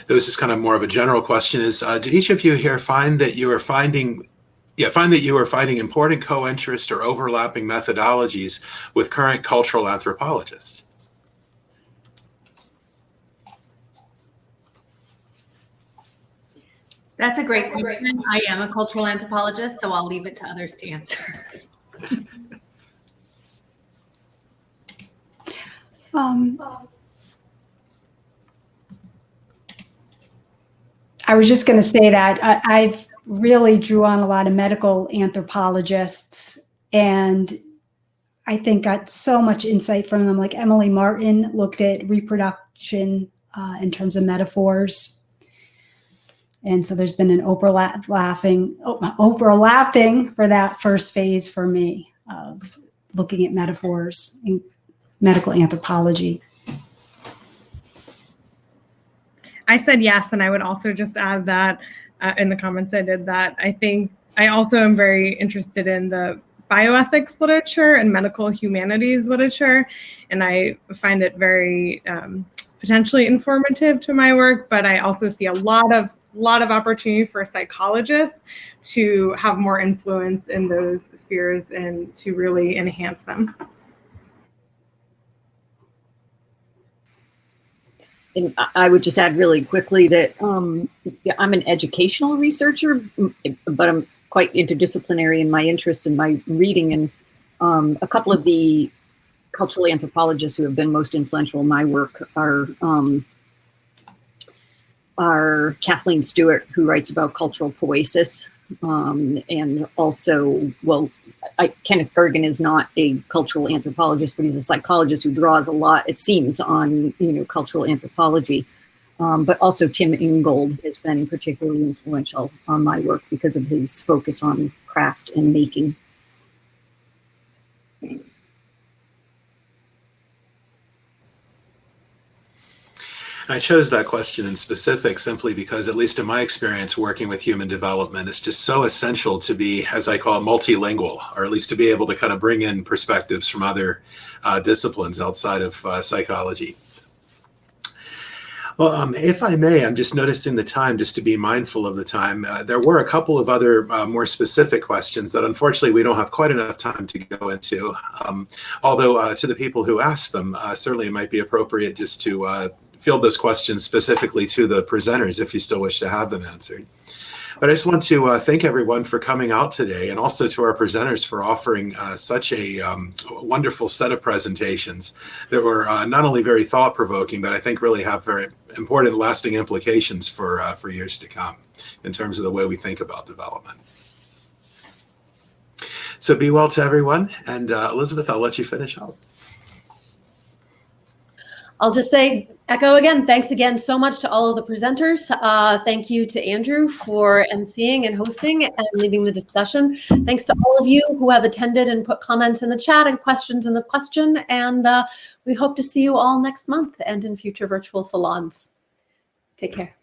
Speaker 2: This is kind of more of a general question is, do each of you here find that you are finding important co-interest or overlapping methodologies with current cultural anthropologists?
Speaker 3: That's a great question. I am a cultural anthropologist, so I'll leave it to others to answer.
Speaker 5: I was just going to say that I've really drew on a lot of medical anthropologists, and I think got so much insight from them. Like Emily Martin looked at reproduction in terms of metaphors. And so there's been an overlapping for that first phase for me of looking at metaphors in medical anthropology.
Speaker 6: I said yes, and I would also just add that in the comments I did that I think I also am very interested in the bioethics literature and medical humanities literature, and I find it very potentially informative to my work, but I also see a lot of opportunity for psychologists to have more influence in those spheres and to really enhance them.
Speaker 4: And I would just add really quickly that I'm an educational researcher, but I'm quite interdisciplinary in my interests and my reading. And a couple of the cultural anthropologists who have been most influential in my work are Kathleen Stewart, who writes about cultural poesis, and also, well, Kenneth Bergen is not a cultural anthropologist, but he's a psychologist who draws a lot, it seems, on cultural anthropology. But also Tim Ingold has been particularly influential on my work because of his focus on craft and making.
Speaker 2: I chose that question in specific simply because, at least in my experience working with human development, it's just so essential to be, as I call it, multilingual, or at least to be able to kind of bring in perspectives from other disciplines outside of psychology. Well, if I may, I'm just noticing the time, just to be mindful of the time. There were a couple of other more specific questions that unfortunately we don't have quite enough time to go into. Although to the people who asked them, certainly it might be appropriate just to field those questions specifically to the presenters if you still wish to have them answered. But I just want to thank everyone for coming out today, and also to our presenters for offering such a wonderful set of presentations that were not only very thought-provoking, but I think really have very important lasting implications for years to come in terms of the way we think about development. So be well to everyone, and Elizabeth, I'll let you finish up.
Speaker 1: I'll just echo again, thanks again so much to all of the presenters. Thank you to Andrew for emceeing and hosting and leading the discussion. Thanks to all of you who have attended and put comments in the chat and questions in the question. And we hope to see you all next month and in future virtual salons. Take care.